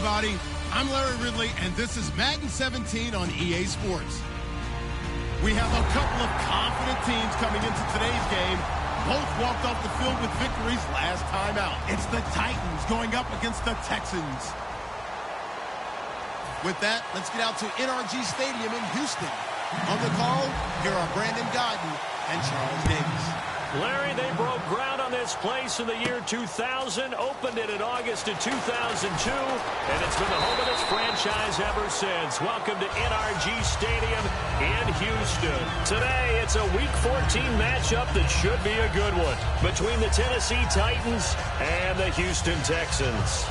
everybody. I'm Larry Ridley, and this is Madden 17 on EA Sports. We have a couple of confident teams coming into today's game. Both walked off the field with victories last time out. It's the Titans going up against the Texans. With that, let's get out to NRG Stadium in Houston. On the call, here are Brandon Godden and Charles Davis. Larry, they broke ground on this place in the year 2000, opened it in August of 2002, and it's been the home of this franchise ever since. Welcome to NRG Stadium in Houston. Today, it's a Week 14 matchup that should be a good one between the Tennessee Titans and the Houston Texans.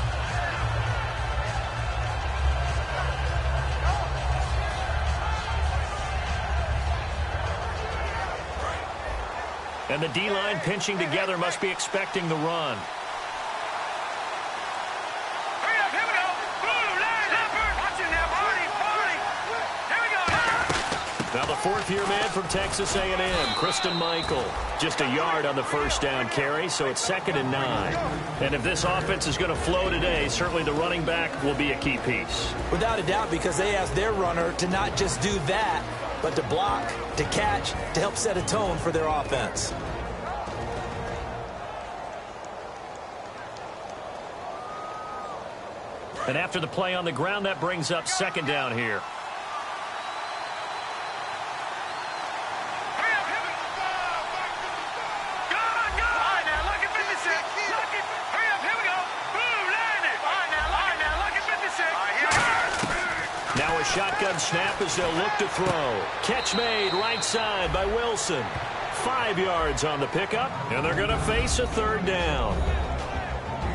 And the D-line pinching together must be expecting the run. Hurry up, here we go. Blue line, Leopard. Watching that party. Here we go. Now the fourth-year man from Texas A&M, Christian Michael. Just a yard on the first down carry, so it's 2nd and 9. And if this offense is going to flow today, certainly the running back will be a key piece. Without a doubt, because they asked their runner to not just do that, but to block, to catch, to help set a tone for their offense. And after the play on the ground, that brings up 2nd down here. Hurry up, here we go. Go. All right, now, look at 56. Hurry up, here we go. Blue line it. All right, now, look at 56. All right, here we go. Now a shotgun snap as they'll look to throw. Catch made right side by Wilson. 5 yards on the pickup, and they're going to face a 3rd down.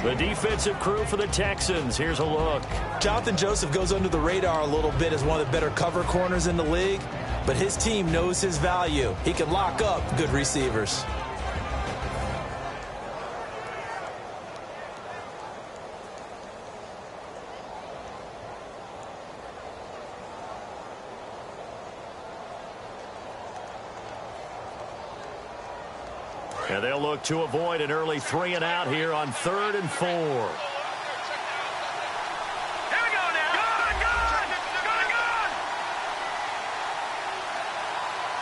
The defensive crew for the Texans. Here's a look. Jonathan Joseph goes under the radar a little bit as one of the better cover corners in the league, but his team knows his value. He can lock up good receivers. And they'll look to avoid an early 3 and out here on 3rd and 4. Here we go now. Good.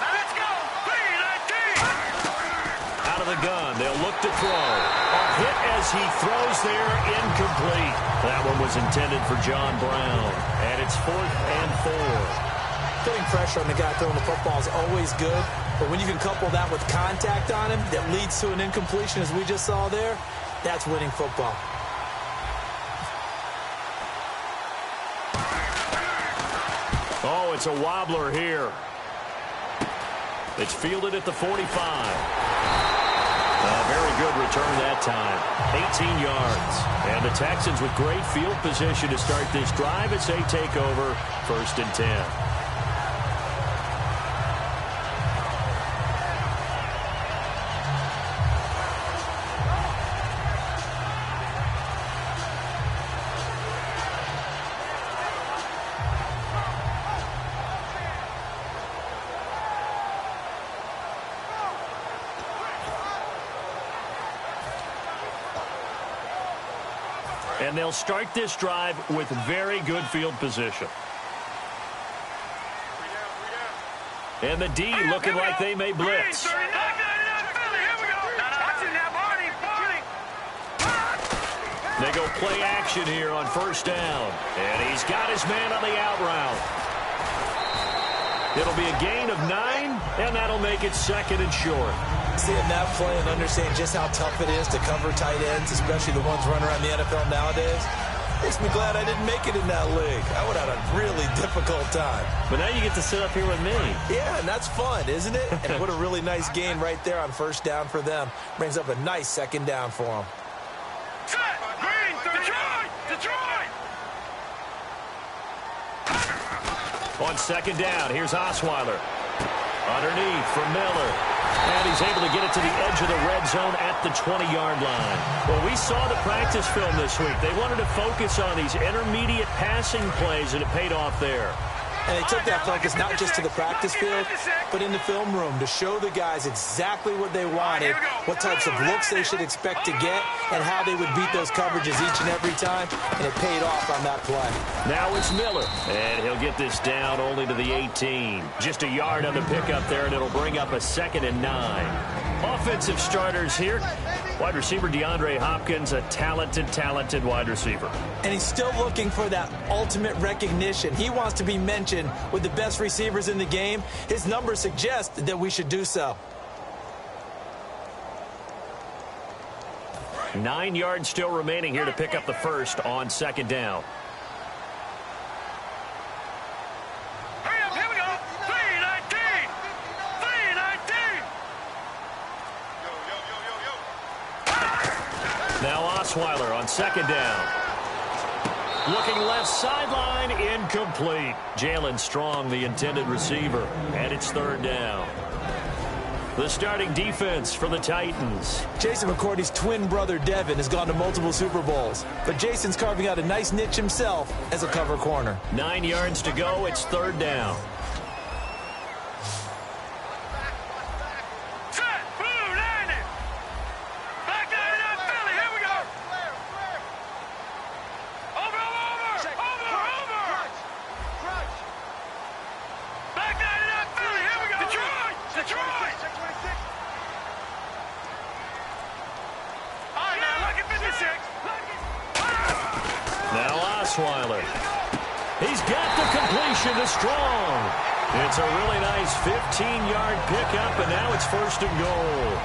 Now let's go. 3-19. Out of the gun, they'll look to throw. A hit as he throws there, incomplete. That one was intended for John Brown. And it's 4th and 4. Putting pressure on the guy throwing the football is always good, but when you can couple that with contact on him that leads to an incompletion, as we just saw there, that's winning football. Oh, it's a wobbler here. It's fielded at the 45. A very good return that time. 18 yards. And the Texans with great field position to start this drive as they take over 1st and 10. And they'll start this drive with very good field position. And the D looking like they may blitz. They go play action here on 1st down. And he's got his man on the out route. It'll be a gain of 9, and that'll make it 2nd and short. Seeing that play and understand just how tough it is to cover tight ends, especially the ones running around the NFL nowadays, makes me glad I didn't make it in that league. I would have had a really difficult time. But now you get to sit up here with me. Yeah, and that's fun, isn't it? And what a really nice gain right there on 1st down for them. Brings up a nice 2nd down for them. Set! Green! Detroit! On 2nd down, here's Osweiler. Underneath for Miller. And he's able to get it to the edge of the red zone at the 20-yard line. Well, we saw the practice film this week. They wanted to focus on these intermediate passing plays, and it paid off there. And they took that focus not just to the practice field, but in the film room to show the guys exactly what they wanted, what types of looks they should expect to get, and how they would beat those coverages each and every time, and it paid off on that play. Now it's Miller, and he'll get this down only to the 18. Just a yard on the pickup there, and it'll bring up a 2nd and 9. Offensive starters here. Wide receiver DeAndre Hopkins, a talented wide receiver. And he's still looking for that ultimate recognition. He wants to be mentioned with the best receivers in the game. His numbers suggest that we should do so. 9 yards still remaining here to pick up the first on 2nd down. Hurry up, here we go. 319. 319. Now Osweiler on 2nd down. Looking left sideline, incomplete. Jalen Strong, the intended receiver, and it's 3rd down. The starting defense for the Titans. Jason McCourty's twin brother, Devin, has gone to multiple Super Bowls, but Jason's carving out a nice niche himself as a cover corner. 9 yards to go. It's 3rd down. Set. Boom. Landed. Back down in that Philly. Here we go. Over. Back down in that Philly. Here we go. Detroit. All right, now look at 56. Now Osweiler. He's got the completion to Strong. It's a really nice 15-yard pickup, and now it's 1st and goal.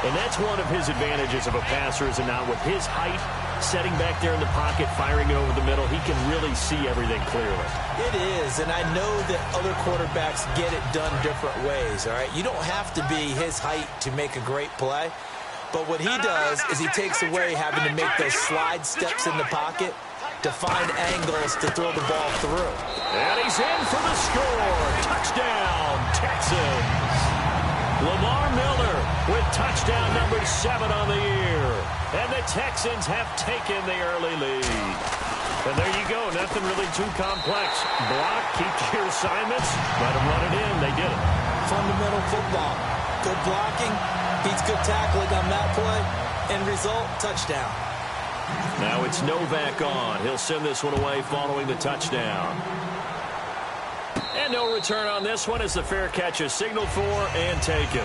And that's one of his advantages of a passer, is it not? With his height, setting back there in the pocket, firing it over the middle, he can really see everything clearly. It is, and I know that other quarterbacks get it done different ways, all right? You don't have to be his height to make a great play, but what he does is he takes away having to make those slide steps in the pocket to find angles to throw the ball through. And he's in for the score. Touchdown, Texans. Lamar Miller with touchdown number 7 on the year. And the Texans have taken the early lead. And there you go. Nothing really too complex. Block, keep your assignments, let them run it in. They did it. Fundamental football. Good blocking, beats good tackling on that play. End result, touchdown. Now it's Novak on. He'll send this one away following the touchdown. And no return on this one as the fair catch is signaled for and taken.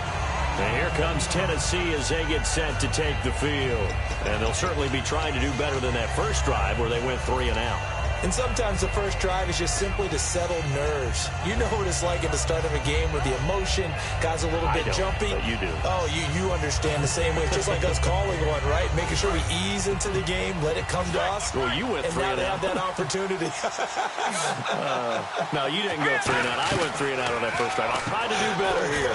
And here comes Tennessee as they get set to take the field. And they'll certainly be trying to do better than that first drive where they went 3 and out. And sometimes the first drive is just simply to settle nerves. You know what it's like at the start of a game with the emotion. Guys a little bit jumpy. But you do. Oh, you understand the same way. It's just like us calling one, right? Making sure we ease into the game, let it come to us. Well, you went 3 and out. And now they have that opportunity. No, you didn't go 3 and out. I went 3 and out on that first drive. I'll try to do better here.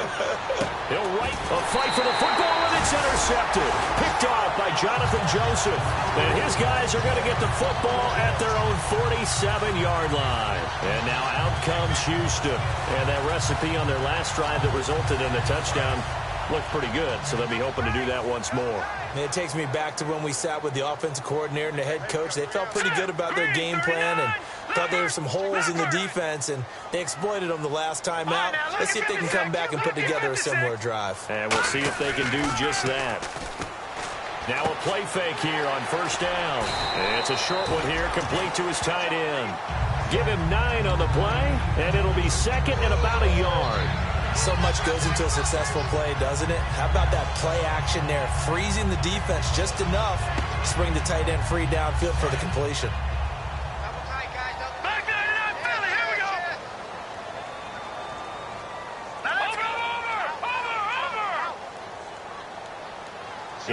He'll right a fight for the football, and it's intercepted. Picked off by Jonathan Joseph. And his guys are going to get the football at their own 47-yard line. And now out comes Houston. And that recipe on their last drive that resulted in the touchdown looked pretty good, so they'll be hoping to do that once more. And it takes me back to when we sat with the offensive coordinator and the head coach. They felt pretty good about their game plan and thought there were some holes in the defense, and they exploited them the last time out. Let's see if they can come back and put together a similar drive. And we'll see if they can do just that. Now a play fake here on first down. And it's a short one here, complete to his tight end. Give him 9 on the play, and it'll be 2nd and about a yard. So much goes into a successful play, doesn't it? How about that play action there, freezing the defense just enough to bring the tight end free downfield for the completion. Back down in that Philly. Here we go.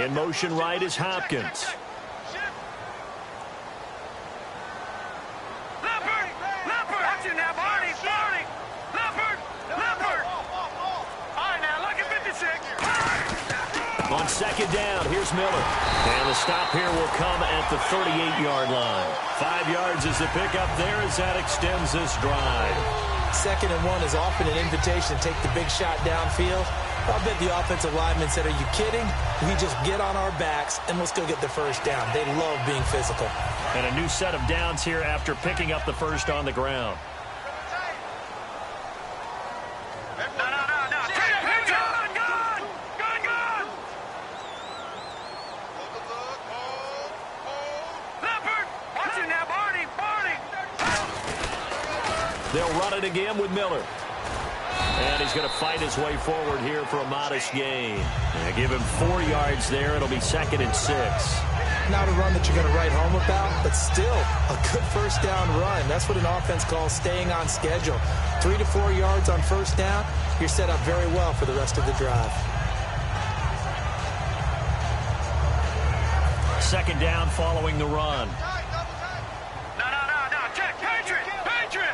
Over. In motion right is Hopkins. Leopard. That's you now, Barney. Leopard. All right, now look at 56. On 2nd down, here's Miller. And the stop here will come at the 38-yard line. 5 yards is the pickup there as that extends this drive. 2nd and 1 is often an invitation to take the big shot downfield. I'll bet the offensive lineman said, are you kidding? We just get on our backs and let's go get the first down. They love being physical. And a new set of downs here after picking up the first on the ground. They'll run it again with Miller. And he's going to fight his way forward here for a modest gain. And give him 4 yards there. It'll be 2nd and 6. Not a run that you're going to write home about, but still a good first down run. That's what an offense calls staying on schedule. 3 to 4 yards on first down, you're set up very well for the rest of the drive. 2nd down following the run. No. Check. Patriot.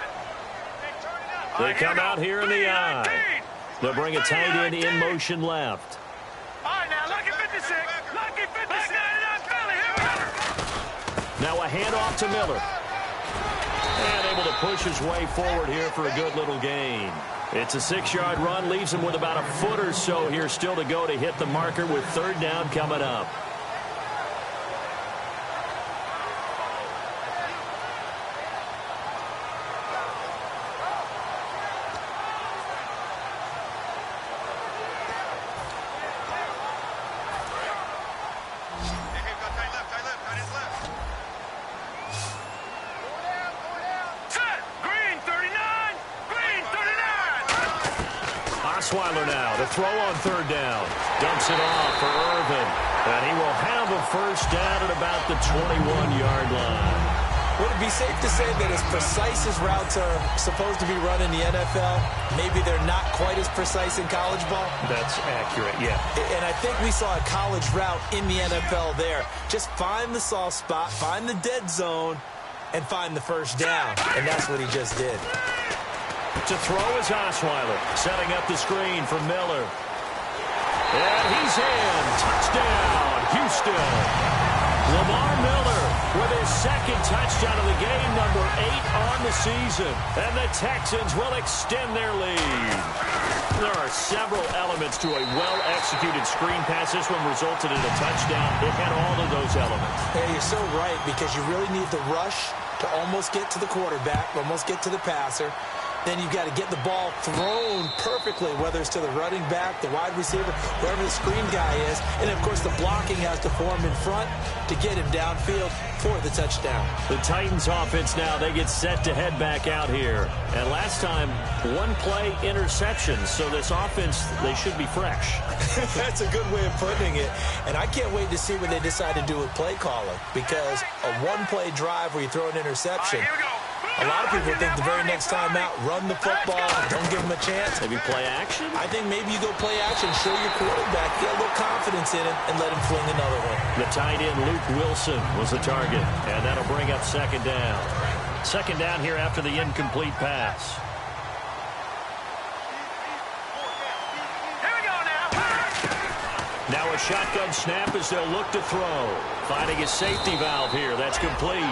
They come out here in the eye. They'll bring a tight end in motion left. All right, now, lucky 56. Lucky 56. Now a handoff to Miller. And able to push his way forward here for a good little gain. It's a 6-yard run. Leaves him with about a foot or so here still to go to hit the marker with 3rd down coming up. Osweiler now to throw on 3rd down. Dumps it off for Irvin. And he will have a first down at about the 21-yard line. Would it be safe to say that as precise as routes are supposed to be run in the NFL, maybe they're not quite as precise in college ball? That's accurate, yeah. And I think we saw a college route in the NFL there. Just find the soft spot, find the dead zone, and find the first down. And that's what he just did. To throw is Osweiler, setting up the screen for Miller. And he's in. Touchdown, Houston. Lamar Miller with his 2nd touchdown of the game, number 8 on the season. And the Texans will extend their lead. There are several elements to a well-executed screen pass. This one resulted in a touchdown. It had all of those elements. Yeah, you're so right, because you really need the rush to almost get to the quarterback, almost get to the passer. Then you've got to get the ball thrown perfectly, whether it's to the running back, the wide receiver, wherever the screen guy is. And, of course, the blocking has to form in front to get him downfield for the touchdown. The Titans offense now, they get set to head back out here. And last time, 1-play interceptions. So this offense, they should be fresh. That's a good way of putting it. And I can't wait to see what they decide to do with play calling, because a 1-play drive where you throw an interception, a lot of people think the very next time out, run the football, don't give them a chance. Maybe play action? I think maybe you go play action, show your quarterback, get a little confidence in him, and let him fling another one. The tight end, Luke Wilson, was the target, and that'll bring up 2nd down. 2nd down here after the incomplete pass. Here we go now. Now a shotgun snap as they'll look to throw. Finding his safety valve here. That's complete.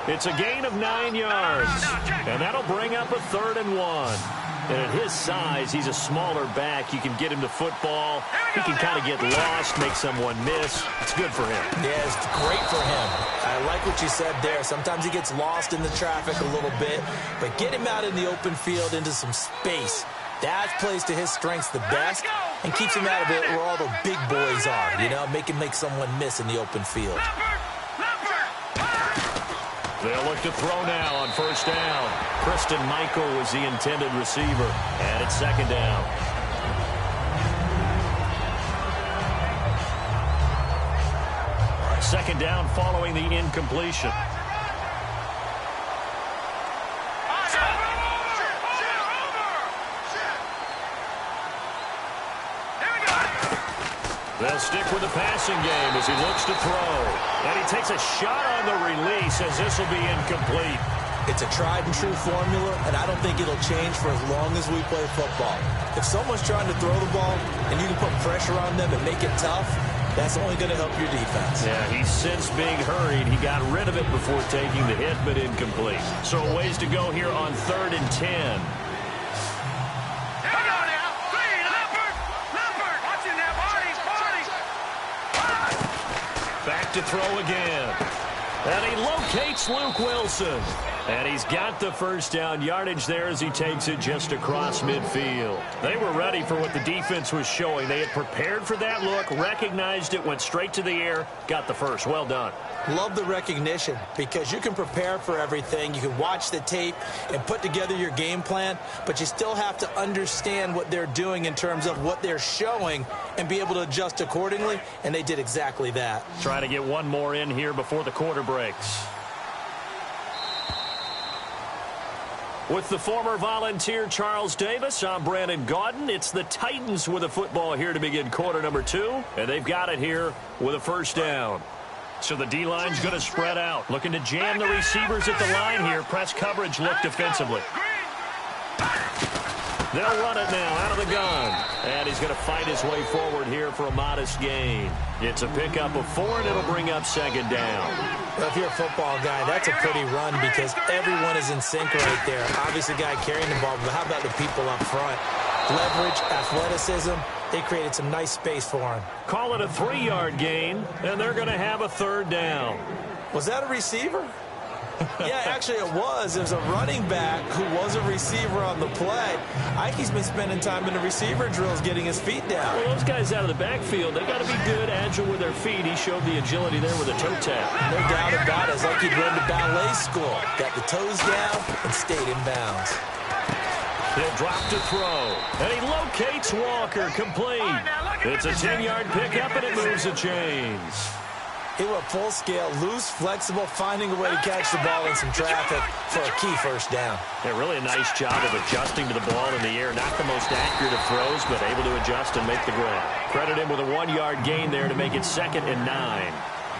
It's a gain of 9 yards. And that'll bring up a 3rd and 1. And at his size, he's a smaller back. You can get him to football. He can kind of get lost, make someone miss. It's good for him. Yeah, it's great for him. I like what you said there. Sometimes he gets lost in the traffic a little bit. But get him out in the open field into some space. That plays to his strengths the best and keeps him out of it where all the big boys are. You know, make him make someone miss in the open field. They'll look to throw now on first down. Christian Michael was the intended receiver. And it's 2nd down. Second down following the incompletion. They'll stick with the passing game as he looks to throw. And he takes a shot on the release as this will be incomplete. It's a tried and true formula, and I don't think it'll change for as long as we play football. If someone's trying to throw the ball and you can put pressure on them and make it tough, that's only going to help your defense. Yeah, he's since being hurried. He got rid of it before taking the hit, but incomplete. So a ways to go here on 3rd and 10. Back to throw again. And he locates Luke Wilson. And he's got the first down yardage there as he takes it just across midfield. They were ready for what the defense was showing. They had prepared for that look, recognized it, went straight to the air, got the first. Well done. Love the recognition because you can prepare for everything. You can watch the tape and put together your game plan, but you still have to understand what they're doing in terms of what they're showing and be able to adjust accordingly, and they did exactly that. Trying to get one more in here before the quarter breaks. With the former Volunteer Charles Davis, I'm Brandon Gaudin. It's the Titans with a football here to begin quarter number 2, and they've got it here with a first down. So the D-line's going to spread out, looking to jam the receivers at the line here. Press coverage look defensively. They'll run it now out of the gun. And he's going to fight his way forward here for a modest gain. It's a pickup of 4, and it'll bring up second down. Well, if you're a football guy, that's a pretty run because everyone is in sync right there. Obviously, the guy carrying the ball, but how about the people up front? Leverage, athleticism, they created some nice space for him. Call it a 3-yard gain, and they're going to have a third down. Was that a receiver? Yeah, actually it was. There's a running back who was a receiver on the play. Ike's been spending time in the receiver drills getting his feet down. Well, those guys out of the backfield, they got to be good, agile with their feet. He showed the agility there with a toe tap. No doubt about it. It's like he'd run to ballet school. Got the toes down and stayed in bounds. He'll drop to throw. And he locates Walker, complete. It's a 10-yard pickup, and it moves the chains. He went full scale, loose, flexible, finding a way to catch the ball in some traffic for a key first down. Yeah, really a nice job of adjusting to the ball in the air. Not the most accurate of throws, but able to adjust and make the grab. Credit him with a 1-yard gain there to make it 2nd and 9.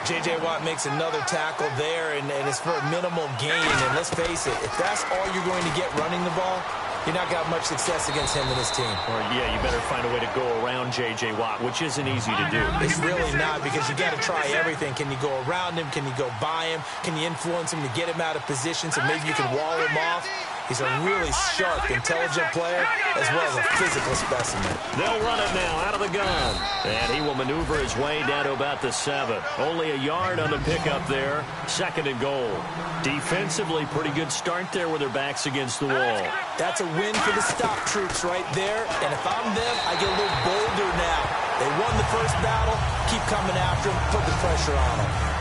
J.J. Watt makes another tackle there, and it's for a minimal gain. And let's face it, if that's all you're going to get running the ball, you're not got much success against him and his team. Or, yeah, you better find a way to go around J.J. Watt, which isn't easy to do. It's really not because you got to try everything. Can you go around him? Can you go by him? Can you influence him to get him out of position so maybe you can wall him off? He's a really sharp, intelligent player as well as a physical specimen. They'll run it now out of the gun. And he will maneuver his way down to about the 7. Only a yard on the pickup there. 2nd and goal. Defensively, pretty good start there with their backs against the wall. That's a win for the stop troops right there. And if I'm them, I get a little bolder now. They won the first battle. Keep coming after them. Put the pressure on them.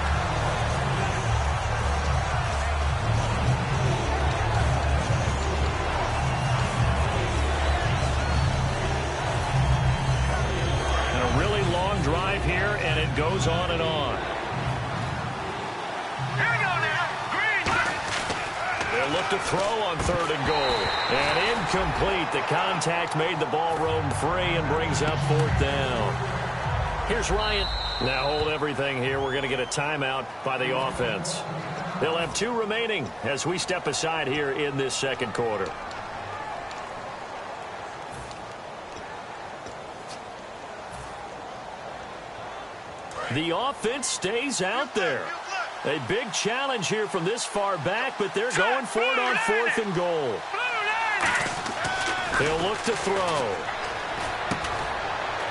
Drive here, and it goes on and on. Here we go now. Green. They'll look to throw on 3rd and goal. And incomplete. The contact made the ball roam free and brings up 4th down. Here's Ryan. Now hold everything here. We're going to get a timeout by the offense. They'll have 2 remaining as we step aside here in this 2nd quarter. The offense stays out there. A big challenge here from this far back, but they're going for it on 4th and goal. They'll look to throw.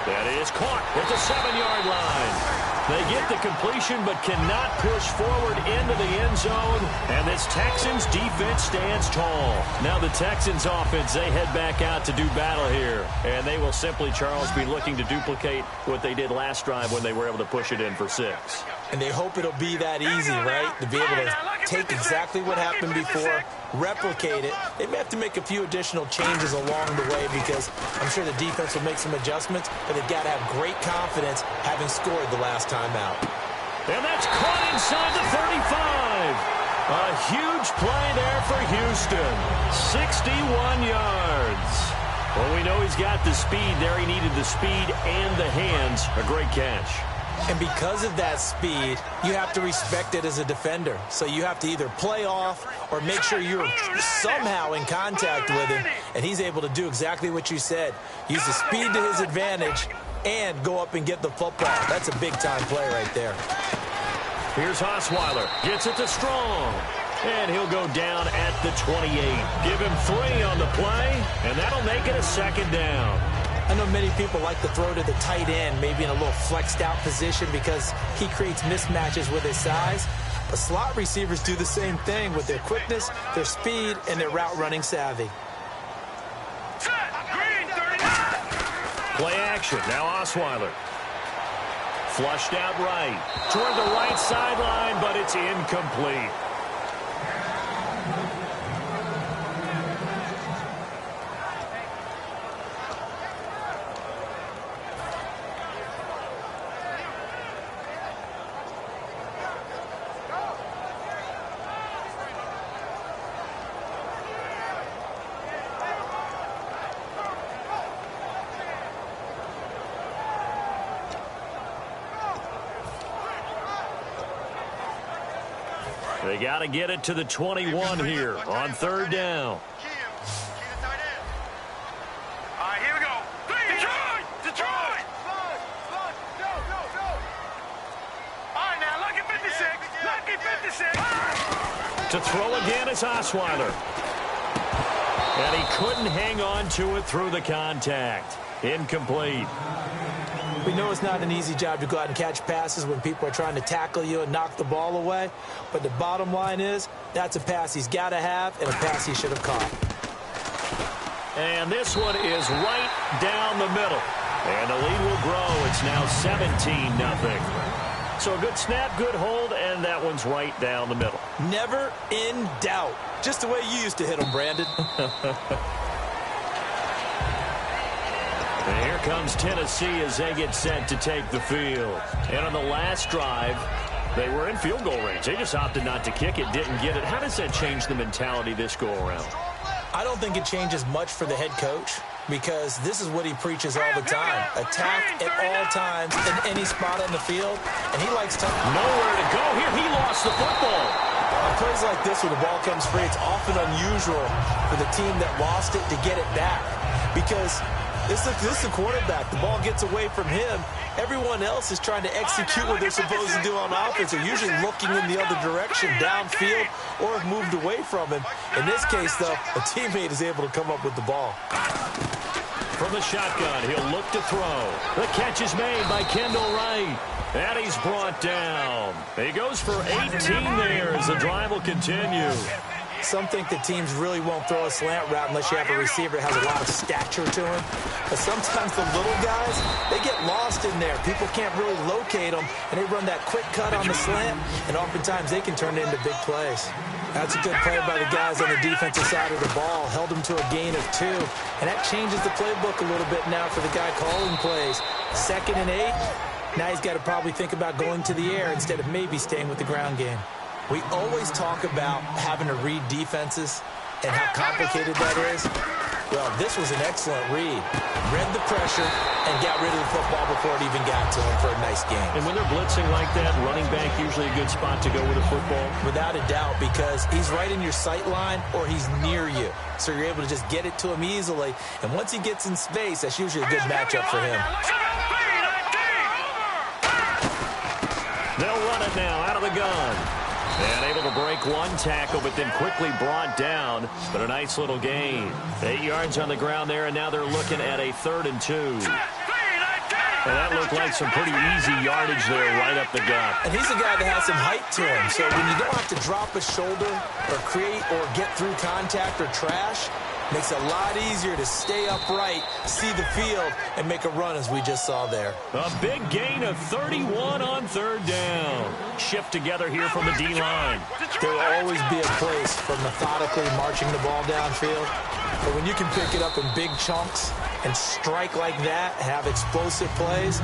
That is caught at the 7-yard line. They get the completion but cannot push forward into the end zone. And this Texans defense stands tall. Now the Texans offense, they head back out to do battle here. And they will simply, Charles, be looking to duplicate what they did last drive when they were able to push it in for 6. And they hope it'll be that easy, right? To be able to take exactly what happened before, replicate it. They may have to make a few additional changes along the way because I'm sure the defense will make some adjustments, but they've got to have great confidence having scored the last time out. And that's caught inside the 35. A huge play there for Houston. 61 yards. Well, we know he's got the speed there. He needed the speed and the hands. A great catch. And because of that speed, you have to respect it as a defender. So you have to either play off or make sure you're somehow in contact with him. And he's able to do exactly what you said. Use the speed to his advantage and go up and get the football. That's a big-time play right there. Here's Osweiler. Gets it to Strong. And he'll go down at the 28. Give him 3 on the play, and that'll make it a 2nd down. I know many people like to throw to the tight end, maybe in a little flexed out position because he creates mismatches with his size. But slot receivers do the same thing with their quickness, their speed, and their route running savvy. Play action. Now Osweiler. Flushed out right. Toward the right sideline, but it's incomplete. They got to get it to the 21 here on third down. All right, here we go. Detroit! Detroit! All right, now, lucky 56. Lucky 56. To throw again is Osweiler. And he couldn't hang on to it through the contact. Incomplete. We know it's not an easy job to go out and catch passes when people are trying to tackle you and knock the ball away. But the bottom line is, that's a pass he's got to have and a pass he should have caught. And this one is right down the middle. And the lead will grow. It's now 17-0. So a good snap, good hold, and that one's right down the middle. Never in doubt. Just the way you used to hit them, Brandon. And here comes Tennessee as they get set to take the field. And on the last drive, they were in field goal range. They just opted not to kick it, didn't get it. How does that change the mentality this go-around? I don't think it changes much for the head coach because this is what he preaches all the time. Attack at all times in any spot on the field, and he likes to... Nowhere to go. Here he lost the football. On plays like this where the ball comes free, it's often unusual for the team that lost it to get it back because... This is the quarterback. The ball gets away from him. Everyone else is trying to execute what they're supposed to do on offense. They're usually looking in the other direction, downfield, or have moved away from him. In this case, though, a teammate is able to come up with the ball. From the shotgun, he'll look to throw. The catch is made by Kendall Wright. And he's brought down. He goes for 18 there as the drive will continue. Some think that teams really won't throw a slant route unless you have a receiver that has a lot of stature to him. But sometimes the little guys, they get lost in there. People can't really locate them, and they run that quick cut on the slant, and oftentimes they can turn it into big plays. That's a good play by the guys on the defensive side of the ball. Held them to a gain of 2, and that changes the playbook a little bit now for the guy calling plays. 2nd and 8, now he's got to probably think about going to the air instead of maybe staying with the ground game. We always talk about having to read defenses and how complicated that is. Well, this was an excellent read. Read the pressure and got rid of the football before it even got to him for a nice game. And when they're blitzing like that, running back usually a good spot to go with a football? Without a doubt, because he's right in your sight line or he's near you. So you're able to just get it to him easily. And once he gets in space, that's usually a good matchup for him. They'll run it now out of the gun. And able to break one tackle, but then quickly brought down. But a nice little gain. 8 yards on the ground there, and now they're looking at a 3rd and 2. And that looked like some pretty easy yardage there right up the gut. And he's a guy that has some height to him. So when you don't have to drop a shoulder or create or get through contact or trash, makes it a lot easier to stay upright, see the field, and make a run as we just saw there. A big gain of 31 on 3rd down. Shift together here from the D-line. There will always be a place for methodically marching the ball downfield. But when you can pick it up in big chunks and strike like that, have explosive plays,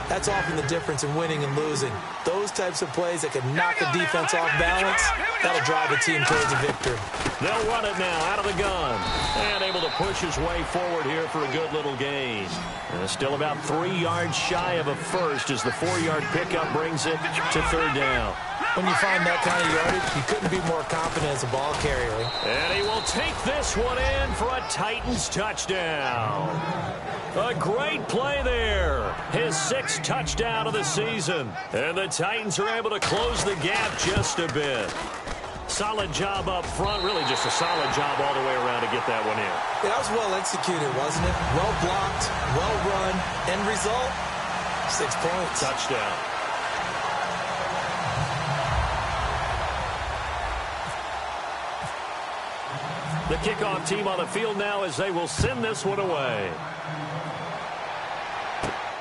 that's often the difference in winning and losing. Those types of plays that can knock a defense off balance, that'll drive a team towards a victory. They'll run it now out of the gun. And able to push his way forward here for a good little gain. And still about 3 yards shy of a first as the 4-yard pickup brings it to 3rd down. When you find that kind of yardage, you couldn't be more confident as a ball carrier. And he will take this one in for a Titans touchdown. A great play there. His 6th touchdown of the season. And the Titans are able to close the gap just a bit. Solid job up front. Really just a solid job all the way around to get that one in. Yeah, that was well executed, wasn't it? Well blocked, well run. End result, 6 points. Touchdown. The kickoff team on the field now as they will send this one away.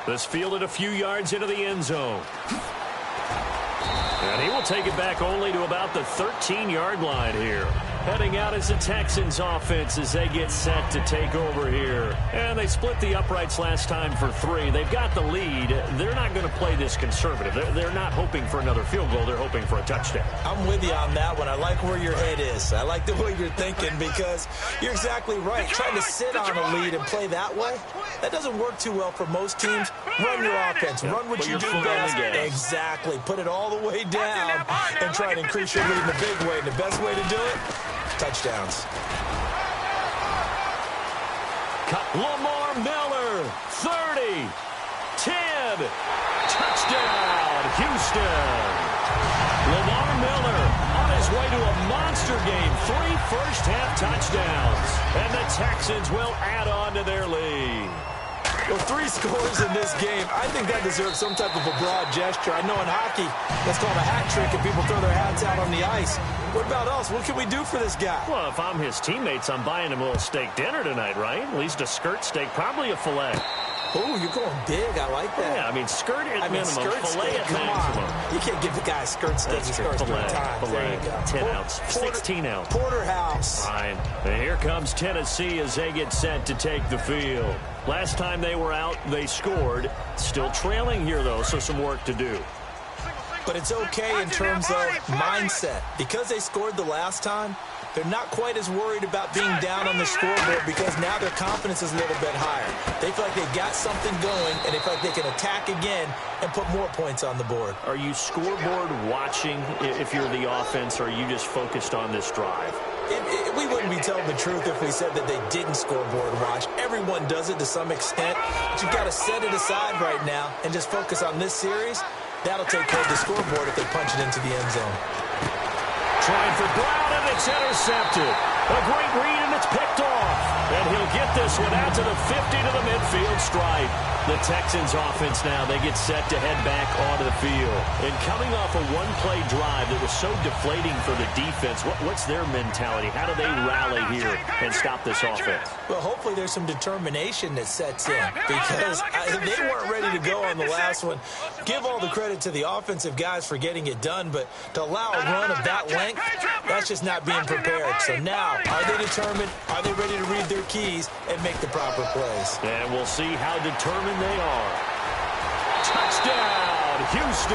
This fielded a few yards into the end zone. And he will take it back only to about the 13-yard line here. Heading out is the Texans offense as they get set to take over here. And they split the uprights last time for 3. They've got the lead. They're not going to play this conservative. They're not hoping for another field goal. They're hoping for a touchdown. I'm with you on that one. I like where your head is. I like the way you're thinking because you're exactly right. Trying to sit on a lead and play that way, that doesn't work too well for most teams. Run your offense. Run what you do best. Exactly. Put it all the way down and try to increase your lead in a big way. And the best way to do it, touchdowns. Lamar Miller, 30, 10, touchdown, Houston. Lamar Miller on his way to a monster game, 3 first-half touchdowns. And the Texans will add on to their lead. Well, 3 scores in this game. I think that deserves some type of a broad gesture. I know in hockey, that's called a hat trick, and people throw their hats out on the ice. What about us? What can we do for this guy? Well, if I'm his teammates, I'm buying him a little steak dinner tonight, right? At least a skirt steak, probably a filet. Oh, you're going big. I like that. Yeah, I mean, skirt at minimum, filet at maximum. You can't give the guy a skirt steak. He scores 3 times. There you go. 10 ounce, 16 ounce. Porterhouse. Fine. And here comes Tennessee as they get set to take the field. Last time they were out, they scored. Still trailing here, though, so some work to do. But it's okay in terms of mindset. Because they scored the last time, they're not quite as worried about being down on the scoreboard because now their confidence is a little bit higher. They feel like they've got something going, and they feel like they can attack again and put more points on the board. Are you scoreboard watching if you're the offense, or are you just focused on this drive? We wouldn't be telling the truth if we said that they didn't scoreboard watch. Everyone does it to some extent, but you've got to set it aside right now and just focus on this series. That'll take care of the scoreboard if they punch it into the end zone. Trying for Brown, and it's intercepted. A great read, and it's picked off. And he'll get this one out to the 50 to the midfield stripe. The Texans offense now, they get set to head back onto the field. And coming off a one-play drive that was so deflating for the defense, what's their mentality? How do they rally here and stop this offense? Well, hopefully there's some determination that sets in because they weren't ready to go on the last one. Give all the credit to the offensive guys for getting it done, but to allow a run of that length, that's just not being prepared. So now, are they determined? Are they ready to read their keys and make the proper plays? And we'll see how determined they are. Touchdown, Houston.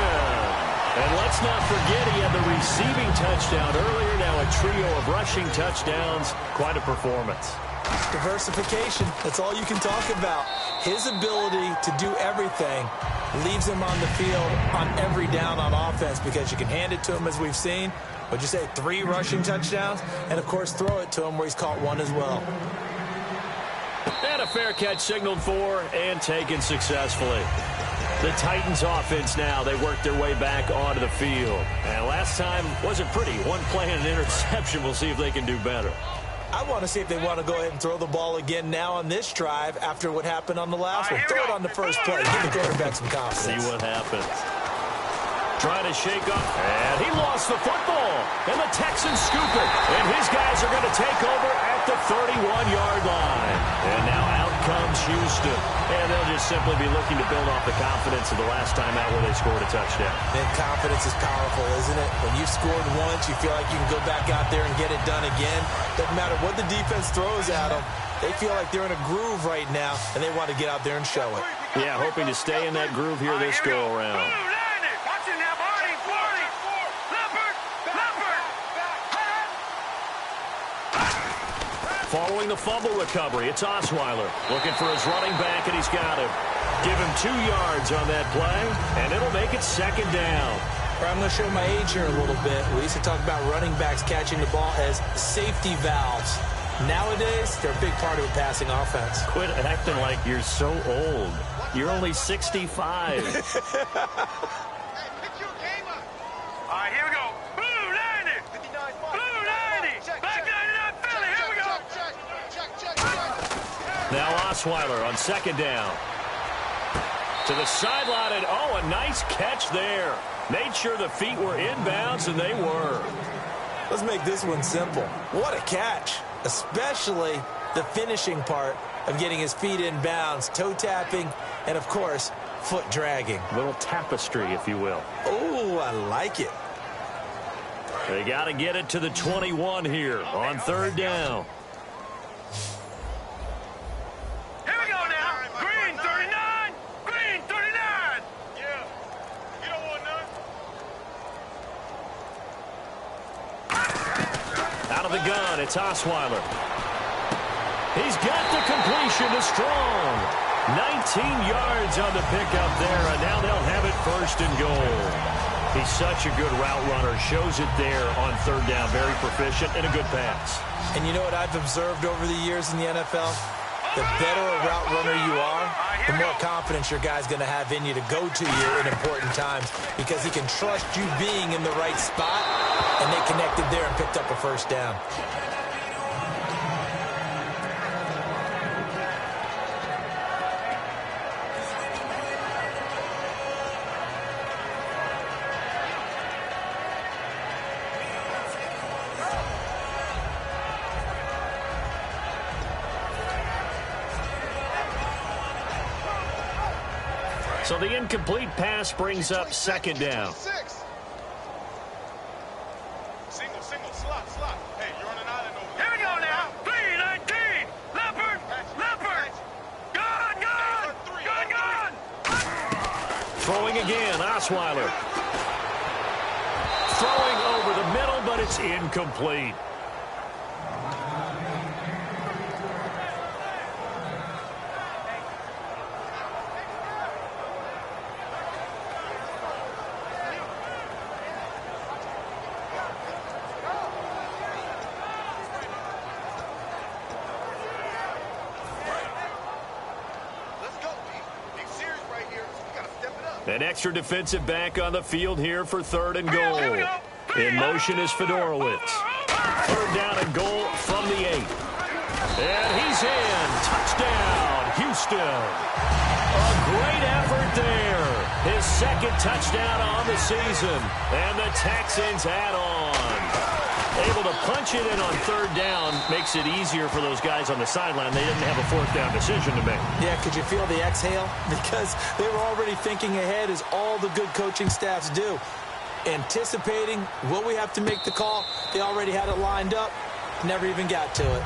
And let's not forget he had the receiving touchdown earlier. Now a trio of rushing touchdowns. Quite a performance. Diversification. That's all you can talk about. His ability to do everything leaves him on the field on every down on offense because you can hand it to him as we've seen. What'd you say, 3 rushing touchdowns? And, of course, throw it to him where he's caught 1 as well. And a fair catch signaled for and taken successfully. The Titans offense now, they work their way back onto the field. And last time wasn't pretty. 1 play and an interception. We'll see if they can do better. I want to see if they want to go ahead and throw the ball again now on this drive after what happened on the last one. Throw it on the first play. Give the quarterback some confidence. See what happens. Trying to shake up, and he lost the football. And the Texans scoop it. And his guys are going to take over at the 31-yard line. And now out comes Houston. And they'll just simply be looking to build off the confidence of the last time out where they scored a touchdown. And confidence is powerful, isn't it? When you've scored once, you feel like you can go back out there and get it done again. Doesn't matter what the defense throws at them. They feel like they're in a groove right now, and they want to get out there and show it. Yeah, hoping to stay in that groove here this go-around. Following the fumble recovery, it's Osweiler looking for his running back, and he's got him. Give him 2 yards on that play, and it'll make it 2nd down. I'm going to show my age here a little bit. We used to talk about running backs catching the ball as safety valves. Nowadays, they're a big part of a passing offense. Quit acting like you're so old. You're only 65. All right, here we go. Blue 90. Blue 90. Back 99 Philly. Here we go. Now Osweiler on 2nd down. To the sideline, and oh, a nice catch there. Made sure the feet were inbounds, and they were. Let's make this one simple. What a catch. especially the finishing part of getting his feet in bounds, toe tapping, and, of course, foot dragging. A little tapestry, if you will. Oh, I like it. They got to get it to the 21 here on third down. Here we go now. Green 39. Green 39. Yeah. You don't want none. Out of the gun, it's Osweiler. He's got the completion to Strong. 19 yards on the pickup there, and now they'll have it first and goal. He's such a good route runner. Shows it there on third down. Very proficient and a good pass. And you know what I've observed over the years in the NFL? The better a route runner you are, the more confidence your guy's going to have in you to go to you in important times because he can trust you being in the right spot, and they connected there and picked up a first down. So the incomplete pass brings up second down. Single, slot. Hey, you're on an island over here. Here we go now. 319. Leopard. Gun. Throwing again, Osweiler. Throwing over the middle, but it's incomplete. An extra defensive back on the field here for third and goal. In motion is Fedorowicz. Third down and goal from the 8. And he's in. Touchdown, Houston. A great effort there. His second touchdown on the season. And the Texans add on. Able to punch it in on third down makes it easier for those guys on the sideline. They didn't have a fourth down decision to make. Yeah, could you feel the exhale? Because they were already thinking ahead, as all the good coaching staffs do. Anticipating, will we have to make the call? They already had it lined up. Never even got to it.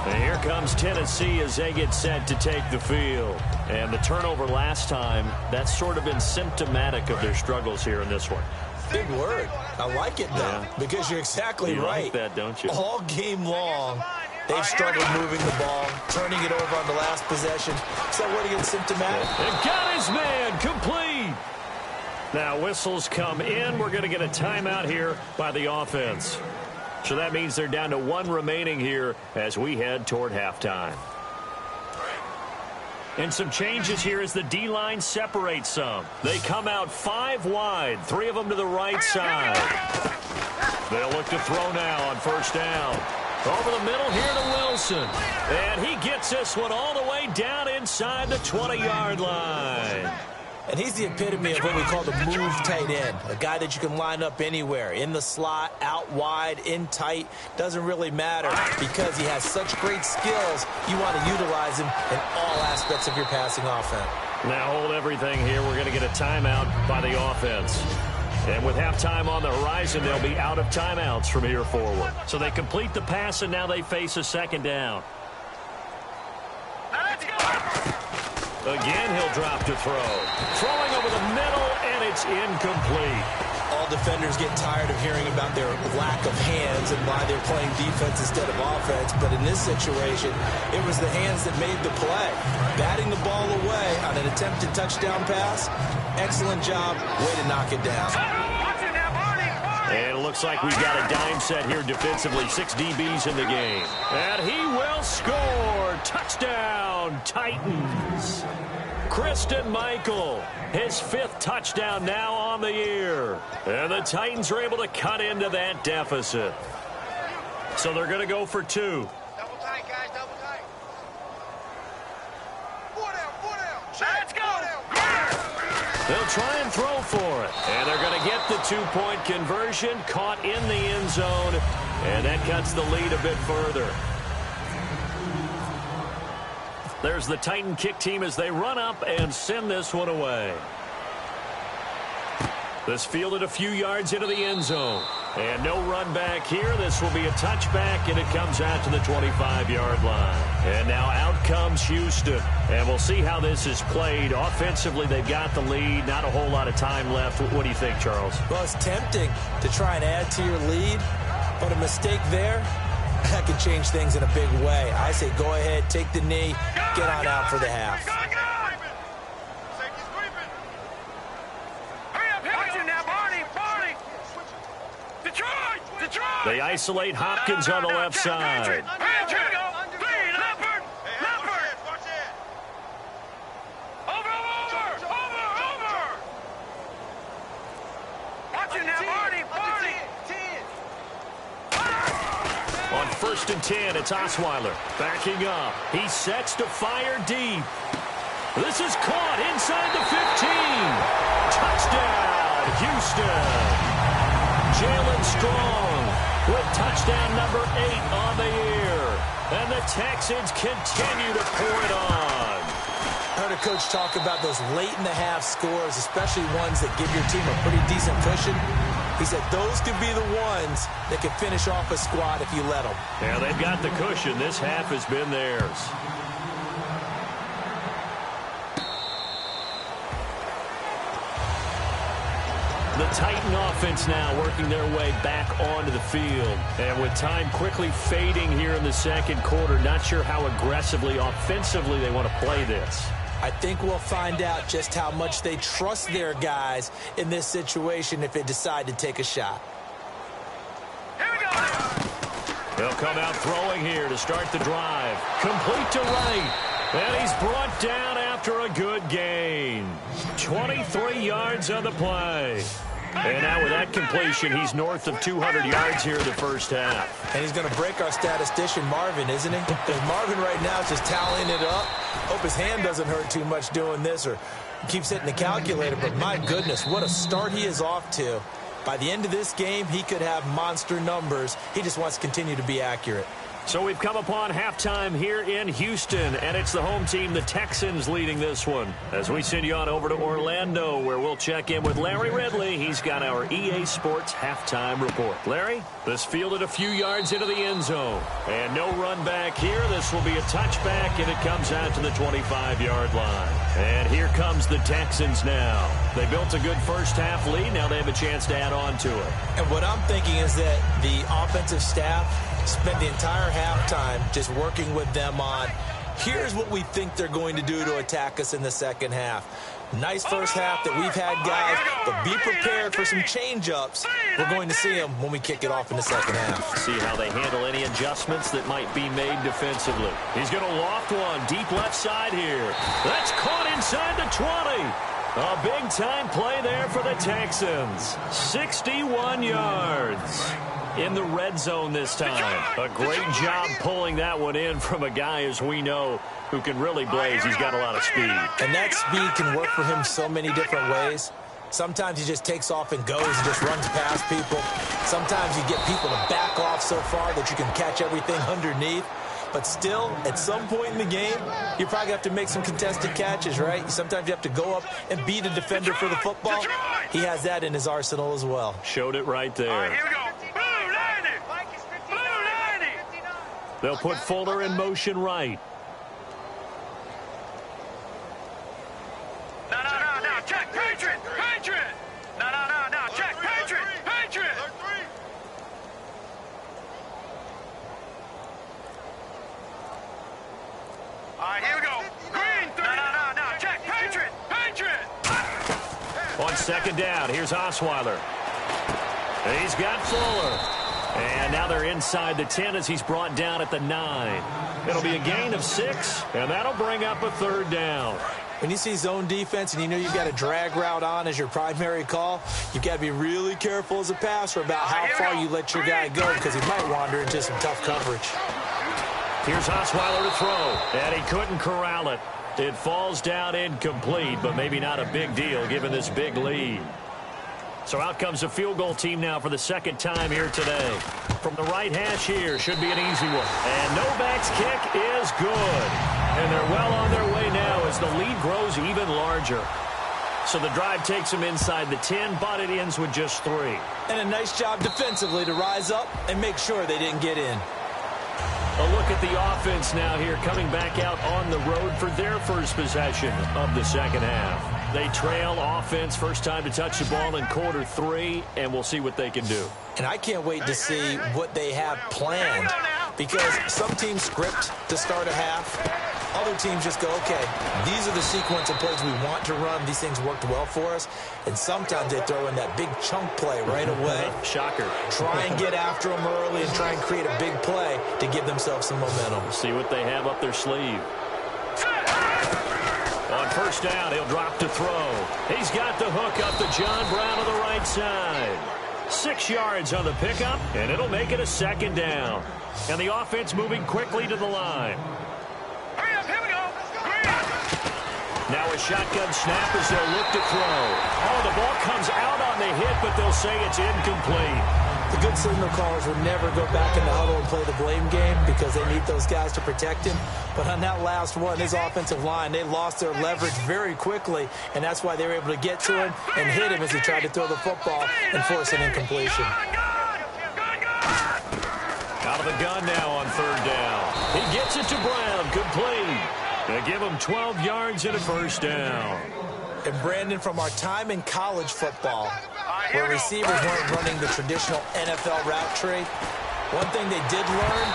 And here comes Tennessee as they get set to take the field. And the turnover last time, that's sort of been symptomatic of their struggles here in this one. Big word. I like it, though, because you're exactly right. Like that, don't you? All game long, they've struggled moving the ball, turning it over on the last possession. So what against symptomatic? And got his man complete. Now whistles come in. We're going to get a timeout here by the offense. So that means they're down to 1 remaining here as we head toward halftime. And some changes here as the D-line separates some. They come out 5 wide, 3 of them to the right side. They'll look to throw now on first down. Over the middle here to Wilson. And he gets this one all the way down inside the 20-yard line. And he's the epitome of what we call the move tight end. A guy that you can line up anywhere. In the slot, out wide, in tight. Doesn't really matter because he has such great skills. You want to utilize him in all aspects of your passing offense. Now hold everything here. We're going to get a timeout by the offense. And with halftime on the horizon, they'll be out of timeouts from here forward. So they complete the pass, and now they face a second down. Now let's go. Again, he'll drop to throw. Throwing over the middle, and it's incomplete. All defenders get tired of hearing about their lack of hands and why they're playing defense instead of offense. But in this situation, it was the hands that made the play. Batting the ball away on an attempted touchdown pass. Excellent job. Way to knock it down. And it looks like we've got a dime set here defensively. 6 DBs in the game. And he will score. Touchdown, Titans. Christian Michael, his 5th touchdown now on the year. And the Titans are able to cut into that deficit. So they're going to go for 2. Double tight, guys, double tight. 4 down. Let's go. They'll try and throw for it. And they're going to get the 2-point conversion, caught in the end zone. And that cuts the lead a bit further. There's the Titan kick team as they run up and send this one away. This fielded a few yards into the end zone. And no run back here. This will be a touchback, and it comes out to the 25-yard line. And now out comes Houston. And we'll see how this is played. Offensively, they've got the lead. Not a whole lot of time left. What do you think, Charles? Well, it's tempting to try and add to your lead, but a mistake there, that could change things in a big way. I say go ahead, take the knee, get on out for the half. They isolate Hopkins on the left side. On 1st and 10, it's Osweiler backing up. He sets to fire deep. This is caught inside the 15. Touchdown, Houston. Jalen Strong with touchdown number 8 on the year. And the Texans continue to pour it on. I heard a coach talk about those late-in-the-half scores, especially ones that give your team a pretty decent cushion. He said those could be the ones that can finish off a squad if you let them. Yeah, they've got the cushion. This half has been theirs. The Titan offense now working their way back onto the field. And with time quickly fading here in the second quarter, not sure how aggressively, offensively they want to play this. I think we'll find out just how much they trust their guys in this situation if they decide to take a shot. Here we go. They'll come out throwing here to start the drive. Complete to right. And he's brought down after a good gain. 23 yards on the play. And now with that completion, he's north of 200 yards here in the first half. And he's going to break our statistician, Marvin, isn't he? Because Marvin right now is just tallying it up. Hope his hand doesn't hurt too much doing this or keeps hitting the calculator. But my goodness, what a start he is off to. By the end of this game, he could have monster numbers. He just wants to continue to be accurate. So we've come upon halftime here in Houston, and it's the home team, the Texans, leading this one. As we send you on over to Orlando, where we'll check in with Larry Ridley. He's got our EA Sports halftime report. Larry, this fielded a few yards into the end zone. And no run back here. This will be a touchback, and it comes out to the 25-yard line. And here comes the Texans now. They built a good first-half lead. Now they have a chance to add on to it. And what I'm thinking is that the offensive staff spend the entire halftime just working with them on, here's what we think they're going to do to attack us in the second half. Nice first half that we've had, guys, but be prepared for some change-ups. We're going to see them when we kick it off in the second half. See how they handle any adjustments that might be made defensively. He's going to loft one deep left side here. That's caught inside the 20. A big-time play there for the Texans. 61 yards. In the red zone this time. A great job pulling that one in from a guy, as we know, who can really blaze. He's got a lot of speed. And that speed can work for him so many different ways. Sometimes he just takes off and goes and just runs past people. Sometimes you get people to back off so far that you can catch everything underneath. But still, at some point in the game, you probably have to make some contested catches, right? Sometimes you have to go up and beat a defender for the football. He has that in his arsenal as well. Showed it right there. All right, here we go. They'll put Fuller in motion right. No, check, Patriot. No, check, Patriot. All right, here we go. Green, no, check, Patriot. On second down, here's Osweiler. And he's got Fuller. And now they're inside the 10 as he's brought down at the 9. It'll be a gain of 6, and that'll bring up a third down. When you see zone defense and you know you've got a drag route on as your primary call, you've got to be really careful as a passer about how far you let your guy go because he might wander into some tough coverage. Here's Osweiler to throw, and he couldn't corral it. It falls down incomplete, but maybe not a big deal given this big lead. So out comes the field goal team now for the second time here today. From the right hash here, should be an easy one. And Novak's kick is good. And they're well on their way now as the lead grows even larger. So the drive takes them inside the 10, but it ends with just 3. And a nice job defensively to rise up and make sure they didn't get in. A look at the offense now here, coming back out on the road for their first possession of the second half. They trail offense, first time to touch the ball in quarter 3, and we'll see what they can do. And I can't wait to see what they have planned, because some teams script to start a half. Other teams just go, okay, these are the sequence of plays we want to run. These things worked well for us. And sometimes they throw in that big chunk play right away. Shocker. Try and get after them early and try and create a big play to give themselves some momentum. We'll see what they have up their sleeve. On first down, he'll drop to throw. He's got the hook up to John Brown on the right side. 6 yards on the pickup, and it'll make it a second down. And the offense moving quickly to the line. Hurry up, here we go. Now a shotgun snap as they'll look to throw. Oh, the ball comes out on the hit, but they'll say it's incomplete. The good signal callers would never go back in the huddle and play the blame game because they need those guys to protect him. But on that last one, his offensive line, they lost their leverage very quickly, and that's why they were able to get to him and hit him as he tried to throw the football and force an incompletion. Out of the gun now on third down. He gets it to Brown, complete. They give him 12 yards and a first down. And Brandon, from our time in college football, where receivers weren't running the traditional NFL route tree, one thing they did learn,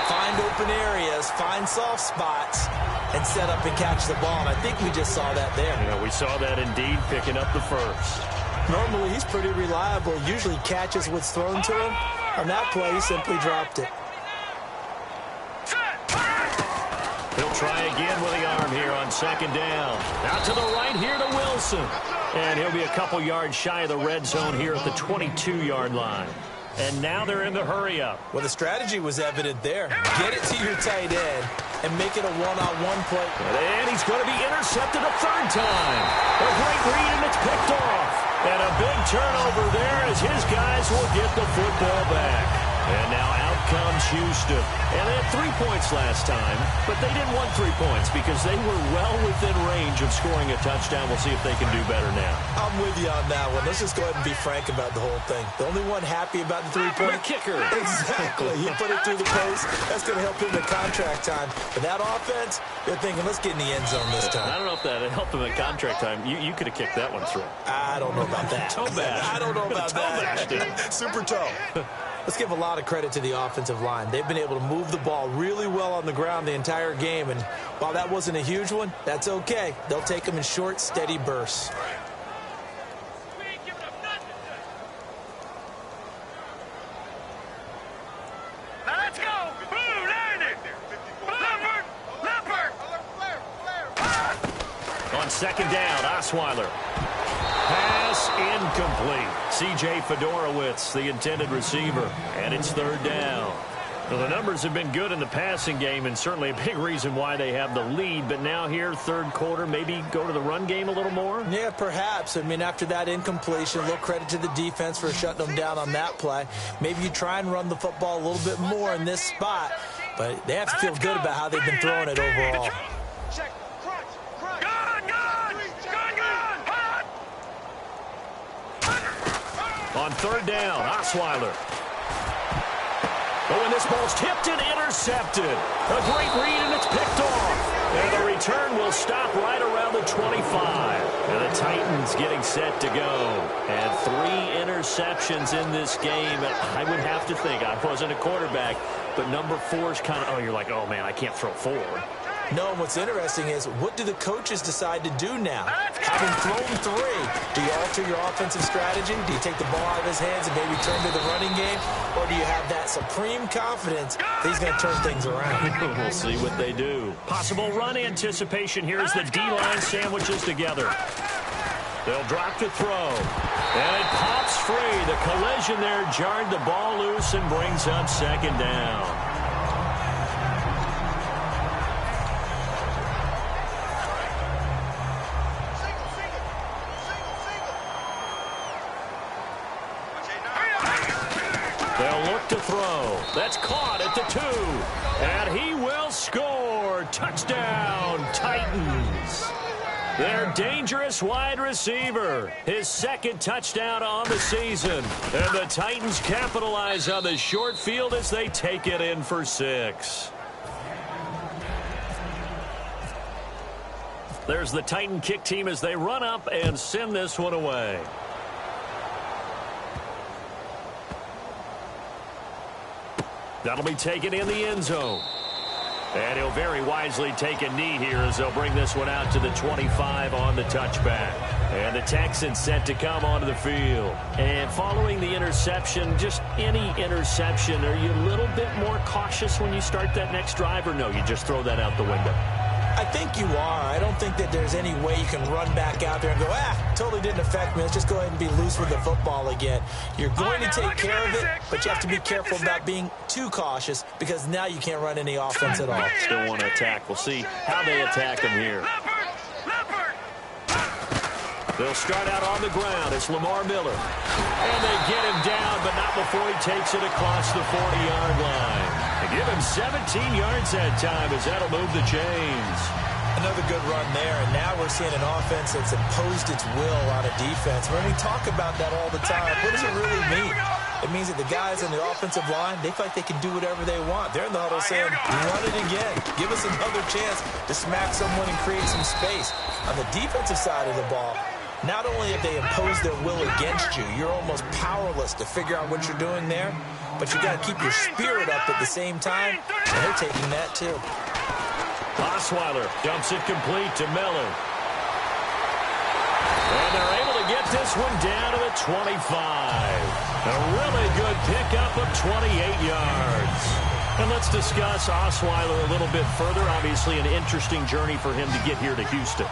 find open areas, find soft spots, and set up and catch the ball. And I think we just saw that there. Yeah, we saw that indeed, picking up the first. Normally, he's pretty reliable. Usually catches what's thrown to him. On that play, he simply dropped it. He'll try again with the arm here on second down. Out to the right here to Wilson. And he'll be a couple yards shy of the red zone here at the 22-yard line. And now they're in the hurry-up. Well, the strategy was evident there. Get it to your tight end and make it a one-on-one play. And he's going to be intercepted a third time. A great read, and it's picked off. And a big turnover there as his guys will get the football back. And now out comes Houston. And they had 3 points last time, but they didn't want 3 points because they were well within range of scoring a touchdown. We'll see if they can do better now. I'm with you on that one. Let's just go ahead and be frank about the whole thing. The only one happy about the three-point kicker. Exactly. He put it through the post. That's going to help him in contract time. But that offense, they're thinking, let's get in the end zone this time. I don't know if that helped him in contract time. You could have kicked that one through. I don't know about that. Toe bash. I don't know about that. Super toe. Let's give a lot of credit to the offensive line. They've been able to move the ball really well on the ground the entire game. And while that wasn't a huge one, that's okay. They'll take them in short, steady bursts. Now let's go. Blue, line it. Leopard. On second down, Osweiler. Pass incomplete. C.J. Fedorowicz, the intended receiver, and it's third down. Well, the numbers have been good in the passing game, and certainly a big reason why they have the lead. But now here, third quarter, maybe go to the run game a little more? Yeah, perhaps. I mean, after that incompletion, a little credit to the defense for shutting them down on that play. Maybe you try and run the football a little bit more in this spot, but they have to feel good about how they've been throwing it overall. On third down, Osweiler. But when this ball's tipped and intercepted, a great read, and it's picked off. And the return will stop right around the 25. And the Titans getting set to go. And 3 interceptions in this game. And I would have to think, I wasn't a quarterback, but number 4 is kind of, you're like, oh, man, I can't throw 4. No, and what's interesting is, what do the coaches decide to do now? Having thrown 3, do you alter your offensive strategy? Do you take the ball out of his hands and maybe turn to the running game? Or do you have that supreme confidence that he's going to turn things around? We'll see what they do. Possible run anticipation here as the D-line sandwiches together. They'll drop to throw. And it pops free. The collision there jarred the ball loose and brings up second down. They'll look to throw. at the 2. And he will score. Touchdown, Titans. Their dangerous wide receiver. His second touchdown on the season. And the Titans capitalize on the short field as they take it in for 6. There's the Titan kick team as they run up and send this one away. That'll be taken in the end zone. And he'll very wisely take a knee here as they'll bring this one out to the 25 on the touchback. And the Texans set to come onto the field. And following the interception, just any interception, are you a little bit more cautious when you start that next drive, or no, you just throw that out the window? I think you are. I don't think that there's any way you can run back out there and go, totally didn't affect me. Let's just go ahead and be loose with the football again. You're going to take care of it, but you have to be careful about being too cautious because now you can't run any offense at all. Still want to attack. We'll see how they attack him here. They'll start out on the ground. It's Lamar Miller. And they get him down, but not before he takes it across the 40-yard line. They give him 17 yards that time as that'll move the chains. Another good run there, and now we're seeing an offense that's imposed its will on a defense. When we talk about that all the time, what does it really mean? It means that the guys on the offensive line, they feel like they can do whatever they want. They're in the huddle saying, run it again. Give us another chance to smack someone and create some space. On the defensive side of the ball, not only have they imposed their will against you, you're almost powerless to figure out what you're doing there, but you got to keep your spirit up at the same time, and they're taking that too. Osweiler dumps it complete to Miller. And they're able to get this one down to the 25. A really good pickup of 28 yards. And let's discuss Osweiler a little bit further. Obviously an interesting journey for him to get here to Houston.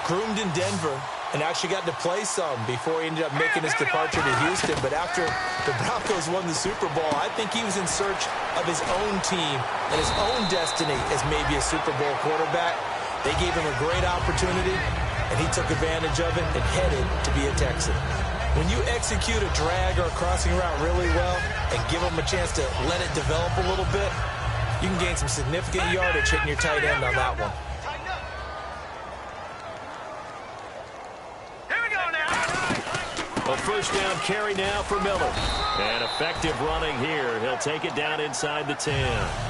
Groomed in Denver and actually got to play some before he ended up making his departure to Houston. But after the Broncos won the Super Bowl, I think he was in search of his own team and his own destiny as maybe a Super Bowl quarterback. They gave him a great opportunity, and he took advantage of it and headed to be a Texan. When you execute a drag or a crossing route really well and give them a chance to let it develop a little bit, you can gain some significant yardage hitting your tight end on that one. A first down carry now for Miller. And effective running here. He'll take it down inside the 10.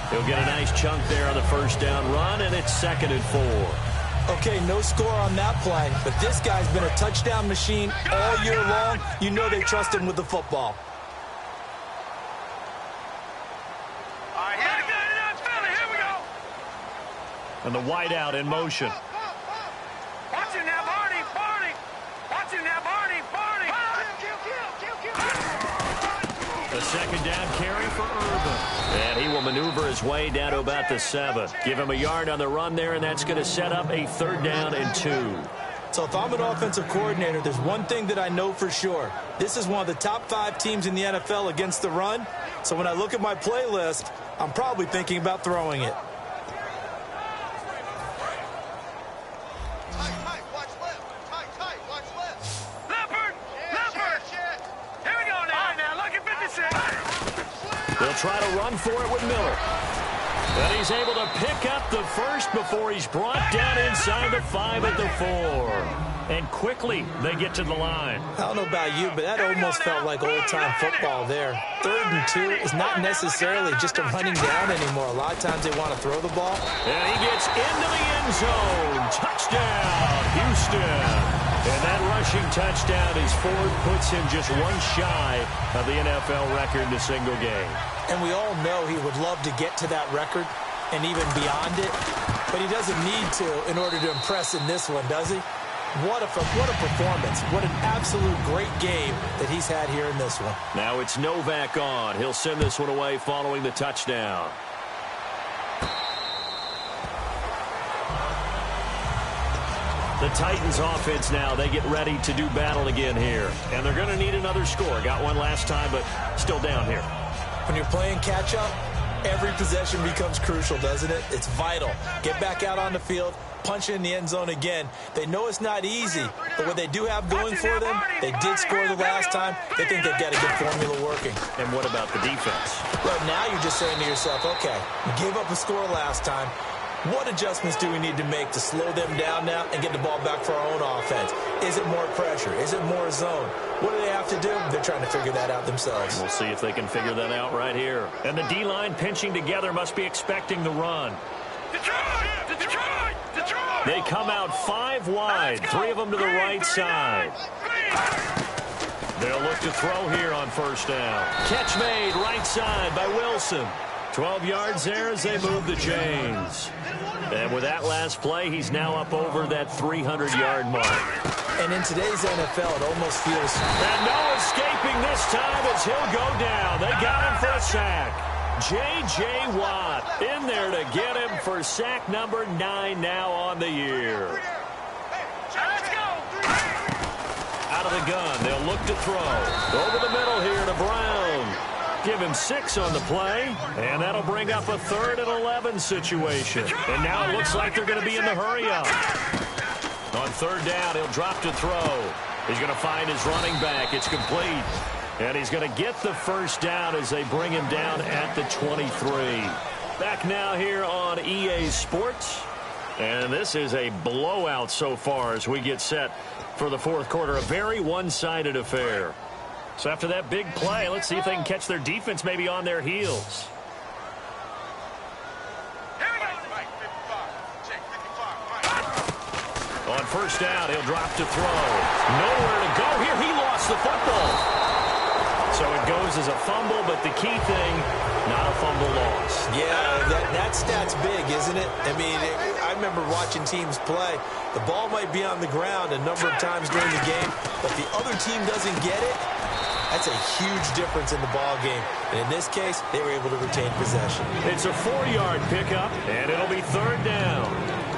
He'll get a nice chunk there on the first down run, and it's 2nd and 4. Okay, no score on that play, but this guy's been a touchdown machine all year long. You know they trust him with the football. All right, here we go. And the wideout in motion. Watch him now, Barney. Watch him now, Barney. A second down carry for Urban. And he will maneuver his way down to about the 7. Give him a yard on the run there, and that's going to set up a 3rd down and 2. So if I'm an offensive coordinator, there's one thing that I know for sure. This is one of the top 5 teams in the NFL against the run. So when I look at my playlist, I'm probably thinking about throwing it. They'll try to run for it with Miller. But he's able to pick up the first before he's brought down inside the 5 at the 4. And quickly they get to the line. I don't know about you, but that almost felt like old-time football there. 3rd and 2 is not necessarily just a running down anymore. A lot of times they want to throw the ball. And he gets into the end zone. Touchdown, Houston. And that rushing touchdown as Ford puts him just one shy of the NFL record in a single game. And we all know he would love to get to that record and even beyond it, but he doesn't need to in order to impress in this one, does he? What a performance. What an absolute great game that he's had here in this one. Now it's Novak on. He'll send this one away following the touchdown. The Titans offense now, they get ready to do battle again here. And they're going to need another score. Got one last time, but still down here. When you're playing catch-up, every possession becomes crucial, doesn't it? It's vital. Get back out on the field, punching in the end zone again. They know it's not easy, but what they do have going for them, they did score the last time. They think they've got a good formula working. And what about the defense? Well, now you're just saying to yourself, okay, we gave up a score last time. What adjustments do we need to make to slow them down now and get the ball back for our own offense? Is it more pressure? Is it more zone? What do they have to do? They're trying to figure that out themselves. We'll see if they can figure that out right here. And the D-line pinching together must be expecting the run. Detroit! Detroit! Detroit! They come out 5 wide, 3 of them to the right side. They'll look to throw here on first down. Catch made right side by Wilson. 12 yards there as they move the chains. And with that last play, he's now up over that 300-yard mark. And in today's NFL, it almost feels... And no escaping this time as he'll go down. They got him for a sack. J.J. Watt in there to get him for sack number 9 now on the year. Out of the gun, they'll look to throw. Over the middle here to Brown. Give him 6 on the play, and that'll bring up a 3rd and 11 situation. And now it looks like they're going to be in the hurry-up. On 3rd down, he'll drop to throw. He's going to find his running back. It's complete. And he's going to get the first down as they bring him down at the 23. Back now here on EA Sports. And this is a blowout so far as we get set for the 4th quarter. A very one-sided affair. So after that big play, let's see if they can catch their defense maybe on their heels. On first down, he'll drop to throw. Nowhere to go here. He lost the football. So it goes as a fumble, but the key thing, not a fumble loss. Yeah, that stat's big, isn't it? I mean, I remember watching teams play. The ball might be on the ground a number of times during the game, but the other team doesn't get it. That's a huge difference in the ball game. And in this case, they were able to retain possession. It's a 4-yard pickup, and it'll be 3rd down.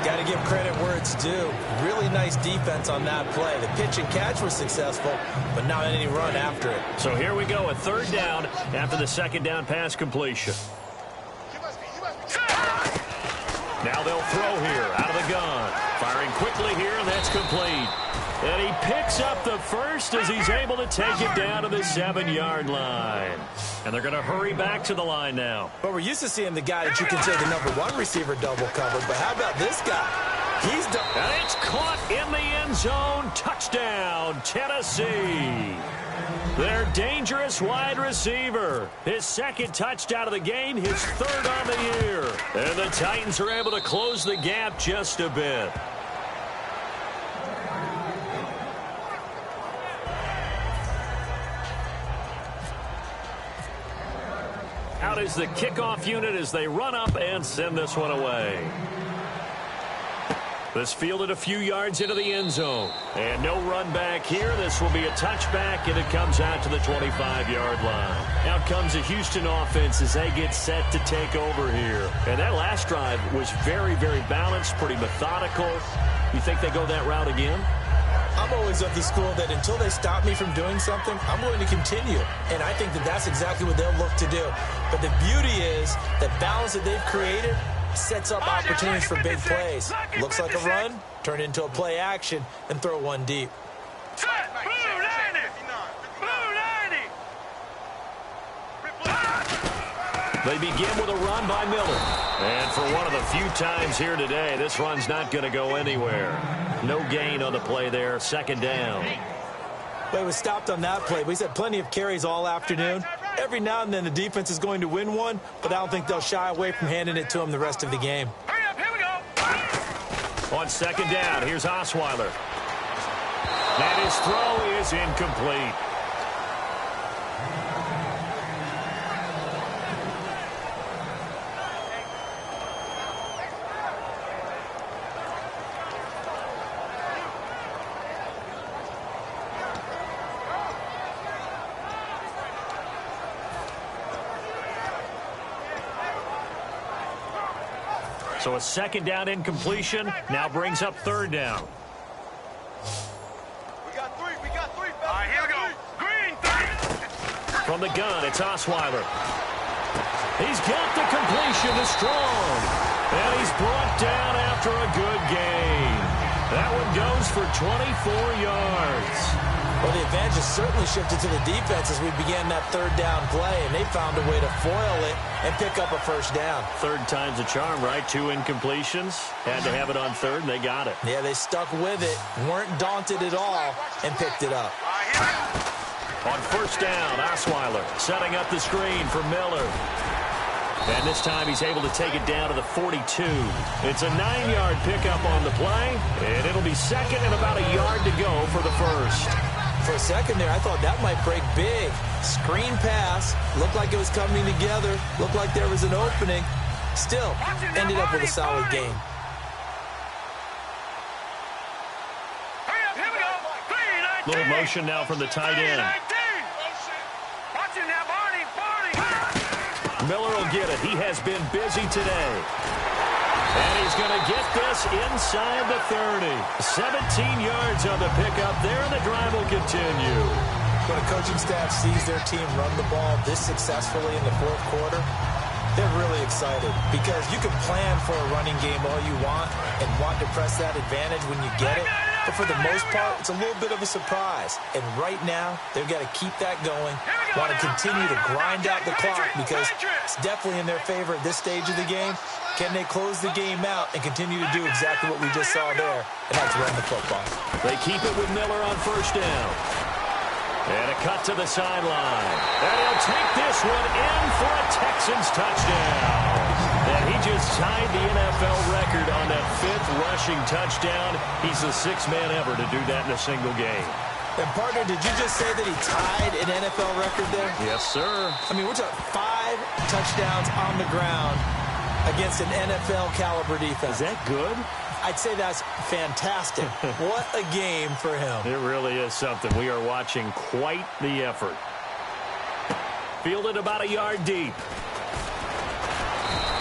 Got to give credit where it's due. Really nice defense on that play. The pitch and catch was successful, but not any run after it. So here we go, a 3rd down after the 2nd down pass completion. Now they'll throw here out of the gun. Firing quickly here, and that's complete. And he picks up the first as he's able to take it down to the 7-yard line. And they're going to hurry back to the line now. But we're used to seeing the guy that you consider the #1 receiver double covered. But how about this guy? He's done. And it's caught in the end zone. Touchdown, Tennessee. Their dangerous wide receiver. His 2nd touchdown of the game, his 3rd on the year. And the Titans are able to close the gap just a bit. Out is the kickoff unit as they run up and send this one away. This fielded a few yards into the end zone. And no run back here. This will be a touchback, and it comes out to the 25-yard line. Out comes the Houston offense as they get set to take over here. And that last drive was very, very balanced, pretty methodical. You think they go that route again? I'm always of the school that until they stop me from doing something, I'm going to continue. And I think that that's exactly what they'll look to do. But the beauty is that balance that they've created sets up opportunities for big plays. Looks like a run, turn into a play action, and throw one deep. They begin with a run by Miller. And for one of the few times here today, this run's not going to go anywhere. No gain on the play there, 2nd down. Well, it was stopped on that play. We've had plenty of carries all afternoon. Every now and then the defense is going to win one, but I don't think they'll shy away from handing it to them the rest of the game. Hurry up, here we go. On 2nd down, here's Osweiler. And his throw is incomplete. So a 2nd down incompletion now brings up 3rd down. We got 3. All right, here we go. Green 3. From the gun, it's Osweiler. He's got the completion to Strong. And he's brought down after a good gain. That one goes for 24 yards. Well, the advantage has certainly shifted to the defense as we began that third down play, and they found a way to foil it and pick up a first down. Third time's a charm, right? 2 incompletions. Had to have it on third, and they got it. Yeah, they stuck with it, weren't daunted at all, and picked it up. On first down, Osweiler setting up the screen for Miller. And this time he's able to take it down to the 42. It's a 9-yard pickup on the play, and it'll be second and about a yard to go for the first. For a second there, I thought that might break big. Screen pass, looked like it was coming together, looked like there was an opening. Still, ended up with a solid game. Little motion now from the tight end. Miller will get it. He has been busy today. And he's going to get this inside the 30. 17 yards on the pickup there, and the drive will continue. When a coaching staff sees their team run the ball this successfully in the fourth quarter, they're really excited because you can plan for a running game all you want and want to press that advantage when you get it. But for the most part, it's a little bit of a surprise. And right now, they've got to keep that going, want to continue to grind out the clock because it's definitely in their favor at this stage of the game. Can they close the game out and continue to do exactly what we just saw there, and that's run the football? They keep it with Miller on first down. And a cut to the sideline. And he'll take this one in for a Texans touchdown. And he just tied the NFL record on that 5th rushing touchdown. He's the 6th man ever to do that in a single game. And, partner, did you just say that he tied an NFL record there? Yes, sir. I mean, we're talking 5 touchdowns on the ground against an NFL-caliber defense. Is that good? I'd say that's fantastic. What a game for him. It really is something. We are watching quite the effort. Fielded about a yard deep.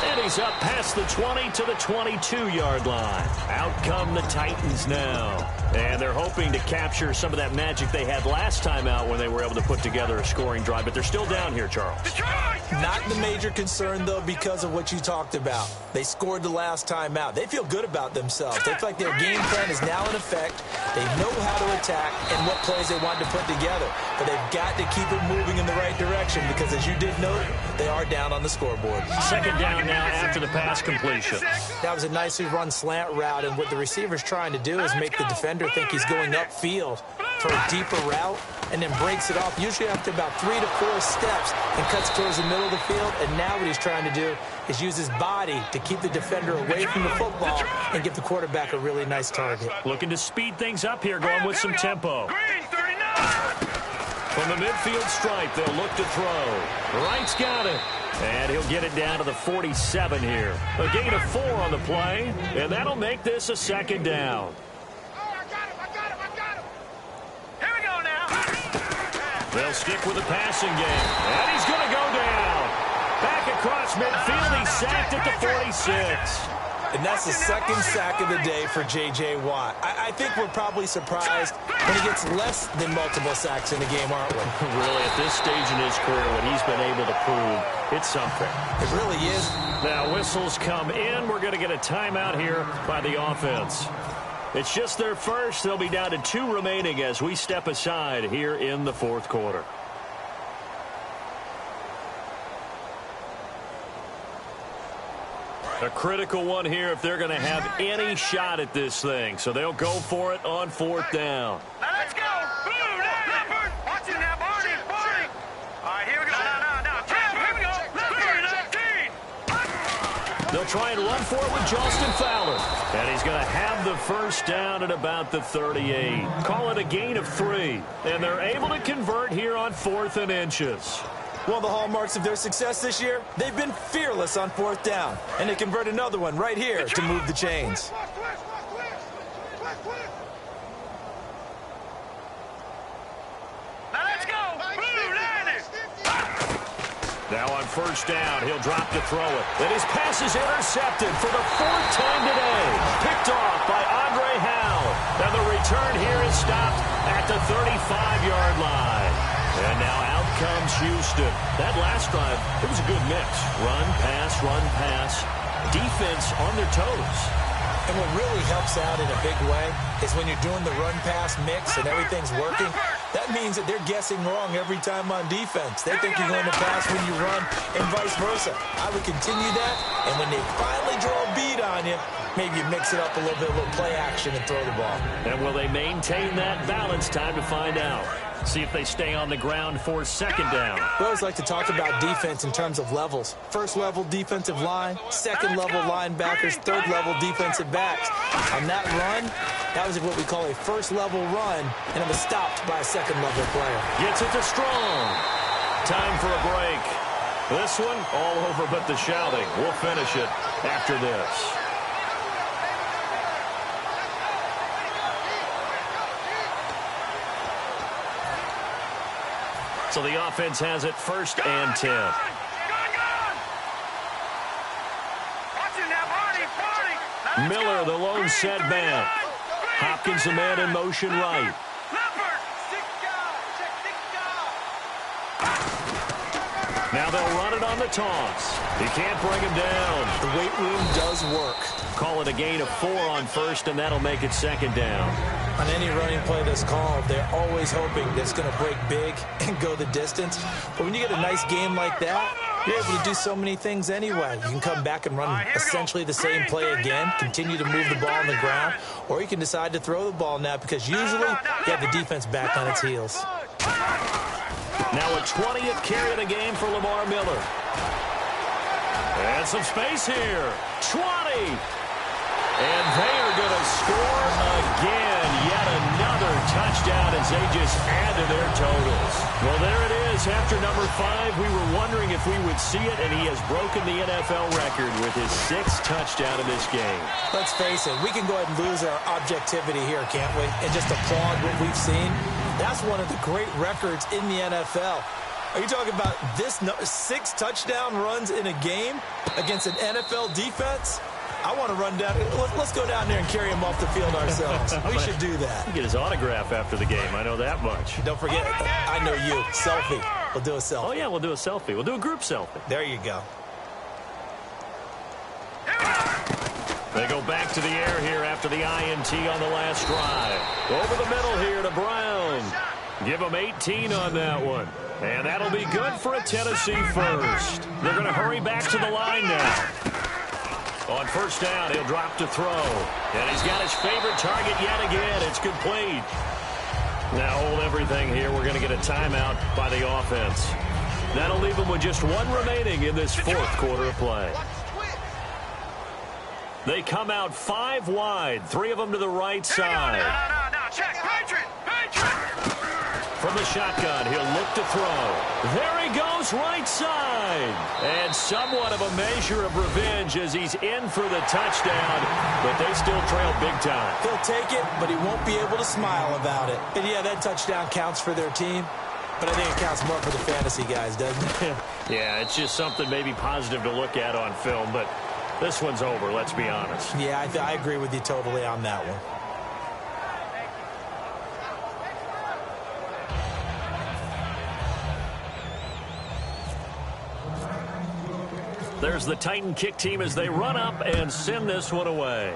And he's up past the 20 to the 22-yard line. Out come the Titans now. And they're hoping to capture some of that magic they had last time out when they were able to put together a scoring drive. But they're still down here, Charles. Not the major concern, though, because of what you talked about. They scored the last time out. They feel good about themselves. They feel like their game plan is now in effect. They know how to attack and what plays they want to put together. But they've got to keep it moving in the right direction because, as you did note, they are down on the scoreboard. Second down now after the pass completion. That was a nicely run slant route, and what the receiver's trying to do is make the defender think he's going upfield for a deeper route and then breaks it off, usually after about 3 to 4 steps, and cuts towards the middle of the field. And now what he's trying to do is use his body to keep the defender away from the football and give the quarterback a really nice target. Looking to speed things up here, going with some tempo. From the midfield stripe, they'll look to throw. Wright's got it. And he'll get it down to the 47 here. A gain of 4 on the play, and that'll make this a second down. They'll stick with the passing game. And he's going to go down. Back across midfield. He's sacked at the 46. And that's the second sack of the day for J.J. Watt. I think we're probably surprised when he gets less than multiple sacks in a game, aren't we? Really, at this stage in his career, what he's been able to prove, it's something. It really is. Now, whistles come in. We're going to get a timeout here by the offense. It's just their first. They'll be down to 2 remaining as we step aside here in the fourth quarter. A critical one here if they're going to have any shot at this thing. So they'll go for it on 4th down. Now let's go. Boom. Leopard. Watch it now, Barney. Barney. All right, here we go. Now. Here we go. Leopard. They'll try and run for it with Justin Fowler. And he's going to have the first down at about the 38. Call it a gain of 3. And they're able to convert here on 4th and inches. One of the hallmarks of their success this year, they've been fearless on 4th down. And they convert another one right here to move the chains. Now let's go. Boom. Landed. Now on first down, he'll drop to throw it. And his pass is intercepted for the 4th time today. Picked off by Andre Howell. And the return here is stopped at the 35-yard line. And now out comes Houston. That last drive, it was a good mix. Run, pass, defense on their toes. And what really helps out in a big way is when you're doing the run-pass mix and everything's working, that means that they're guessing wrong every time on defense. They think you're going to pass when you run and vice versa. I would continue that, and when they finally draw a beat on you, maybe you mix it up a little bit, a little play action and throw the ball. And will they maintain that balance? Time to find out. See if they stay on the ground for second down. We always like to talk about defense in terms of levels. First level defensive line, second level linebackers, third level defensive backs. On that run, that was what we call a first level run, and it was stopped by a second level player. Gets it to Strong. Time for a break. This one all over but the shouting. We'll finish it after this. So the offense has it 1st and 10. Miller, the lone setback. Hopkins, the man in motion right. Now they'll run it on the toss. He can't bring him down. The weight room does work. Call it a gain of 4 on 1st, and that'll make it 2nd down. On any running play that's called, they're always hoping that it's going to break big and go the distance. But when you get a nice game like that, you're able to do so many things anyway. You can come back and run essentially the same play again, continue to move the ball on the ground, or you can decide to throw the ball now because usually you have the defense back on its heels. Now a 20th carry of the game for Lamar Miller. And some space here. 20. And they are going to score again. Yet another touchdown as they just add to their totals. Well, there it is. After number 5, we were wondering if we would see it, and he has broken the NFL record with his 6th touchdown in this game. Let's face it, we can go ahead and lose our objectivity here, can't we? And just applaud what we've seen. That's one of the great records in the NFL. Are you talking about this 6 touchdown runs in a game against an NFL defense? I want to run down. Let's go down there and carry him off the field ourselves. We should do that. Get his autograph after the game. I know that much. Don't forget, I know you. Selfie. We'll do a selfie. Oh, yeah, we'll do a selfie. We'll do a group selfie. There you go. They go back to the air here after the INT on the last drive. Over the middle here to Brown. Give him 18 on that one. And that'll be good for a Tennessee first. They're going to hurry back to the line now. On 1st down, he'll drop to throw. And he's got his favorite target yet again. It's complete. Now hold everything here. We're going to get a timeout by the offense. That'll leave them with just 1 remaining in this 4th quarter of play. They come out 5 wide, 3 of them to the right side. Check. Patriot. From the shotgun, he'll look to throw. There he goes, right side. And somewhat of a measure of revenge as he's in for the touchdown, but they still trail big time. He'll take it, but he won't be able to smile about it. And yeah, that touchdown counts for their team, but I think it counts more for the fantasy guys, doesn't it? Yeah, it's just something maybe positive to look at on film, but this one's over, let's be honest. Yeah, I agree with you totally on that one. There's the Titan kick team as they run up and send this one away.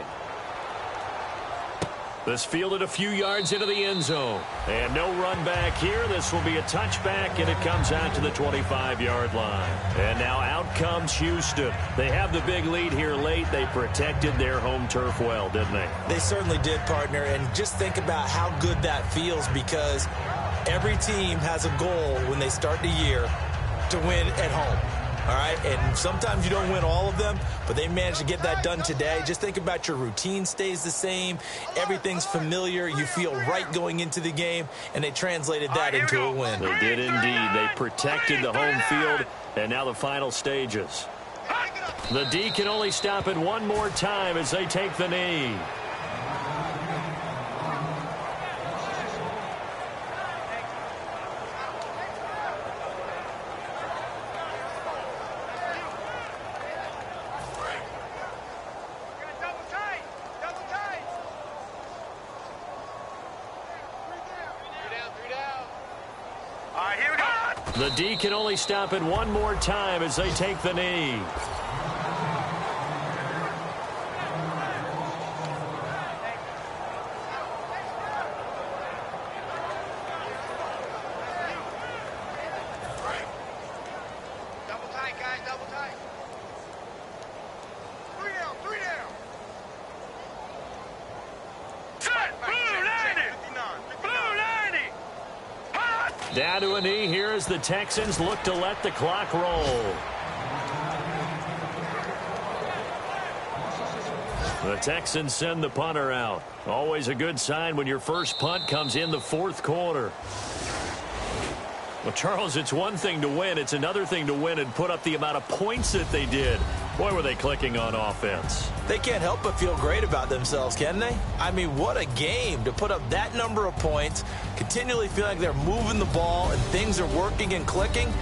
This fielded a few yards into the end zone. And no run back here. This will be a touchback, and it comes out to the 25-yard line. And now out comes Houston. They have the big lead here late. They protected their home turf well, didn't they? They certainly did, partner. And just think about how good that feels, because every team has a goal when they start the year to win at home. All right, and sometimes you don't win all of them, but they managed to get that done today. Just think about your routine stays the same. Everything's familiar. You feel right going into the game, and they translated that into a win. They did indeed. They protected the home field, and now the final stages. The D can only stop it one more time as they take the knee. The D can only stop it one more time as they take the knee. Down to a knee here as the Texans look to let the clock roll. The Texans send the punter out. Always a good sign when your first punt comes in the fourth quarter. Well, Charles, it's one thing to win. It's another thing to win and put up the amount of points that they did. Boy, were they clicking on offense. They can't help but feel great about themselves, can they? I mean, what a game to put up that number of points, continually feel like they're moving the ball and things are working and clicking.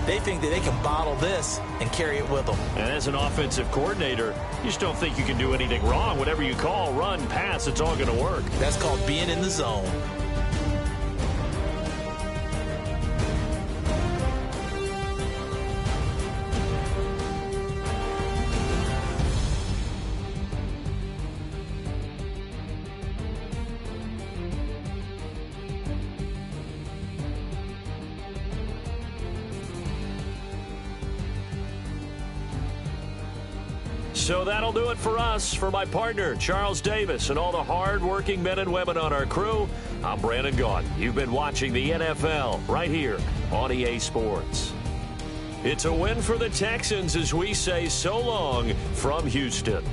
They think that they can bottle this and carry it with them. And as an offensive coordinator, you just don't think you can do anything wrong. Whatever you call, run, pass, it's all going to work. That's called being in the zone. So that'll do it for us. For my partner, Charles Davis, and all the hard-working men and women on our crew, I'm Brandon Gaudin. You've been watching the NFL right here on EA Sports. It's a win for the Texans as we say so long from Houston.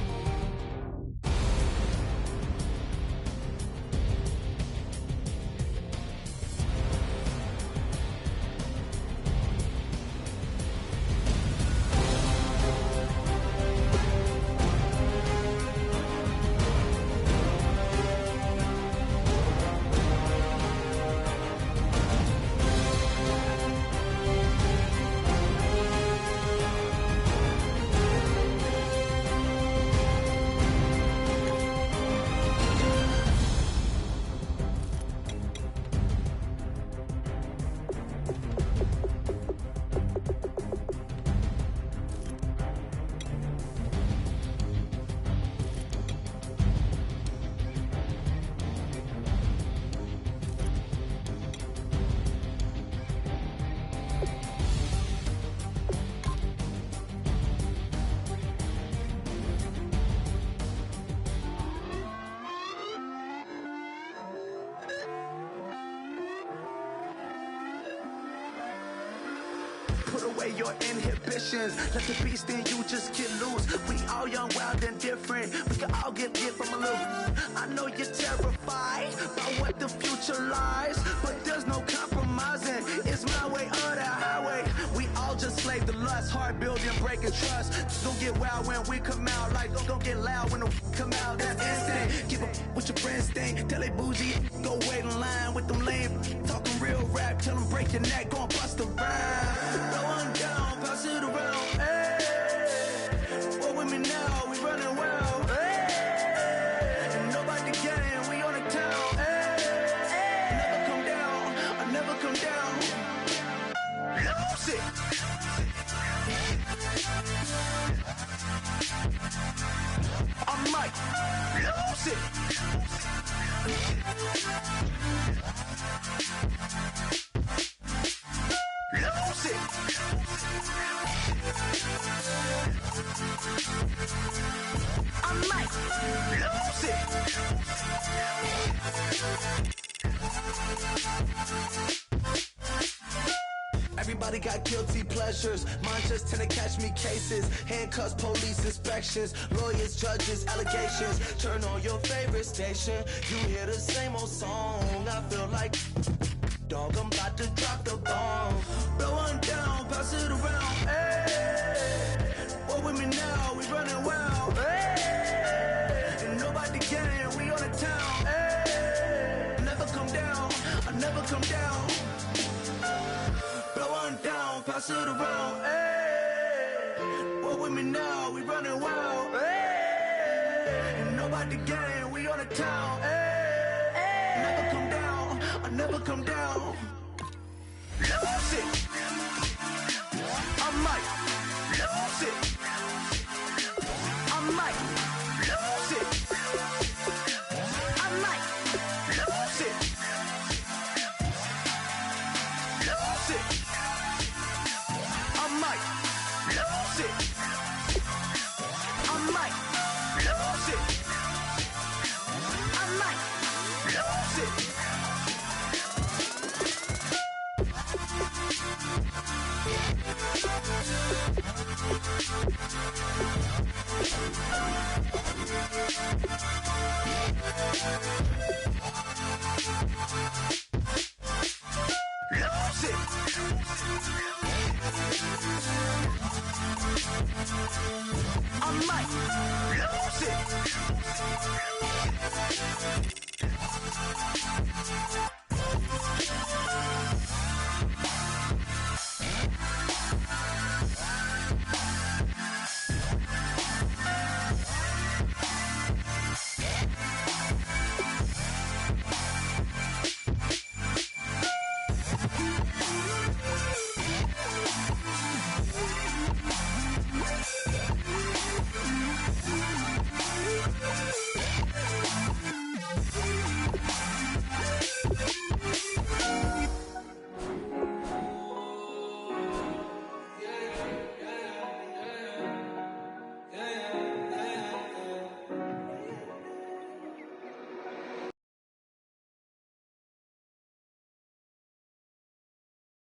Put away your inhibitions. Let the beast in you just get loose. We all young, wild, and different. We can all get lit from a little. I know you're terrified by what the future lies, but there's no compromising. It's my way or the highway. We all just slave the lust, hard building, breaking trust. Don't get wild when we come out. Like, don't get loud when the come out. That's instant. Keep up with your friends thing. Tell they bougie, go wait in line with them lame. Talking real rap, tell them break your neck, go and bust a rhyme. Going down, pass it around. Hey, what with me now? We running wild. Hey, and nobody game, we on the town. Hey, never come down, I never come down. Lose it. I might lose it. Lose it. I might lose it. Everybody got guilty pleasures. Mine just tend to catch me cases. Handcuffs, police inspections, lawyers, judges, allegations. Turn on your favorite station. You hear the same old song. I feel like dog, I'm about to drop the bomb. Blow one down, pass it around. Hey, what with me now? We running wild. Hey, and nobody can. We on the town. Hey, never come down. I never come down. Blow one down, pass it around. Hey, what with me now? We running wild. Hey, and nobody can. We on the town. Hey, never come down. I never come down. Lose it. I might lose it. I might lose it. I might lose it. Lose it. I might lose it. I might lose it. I might lose it. Lose it.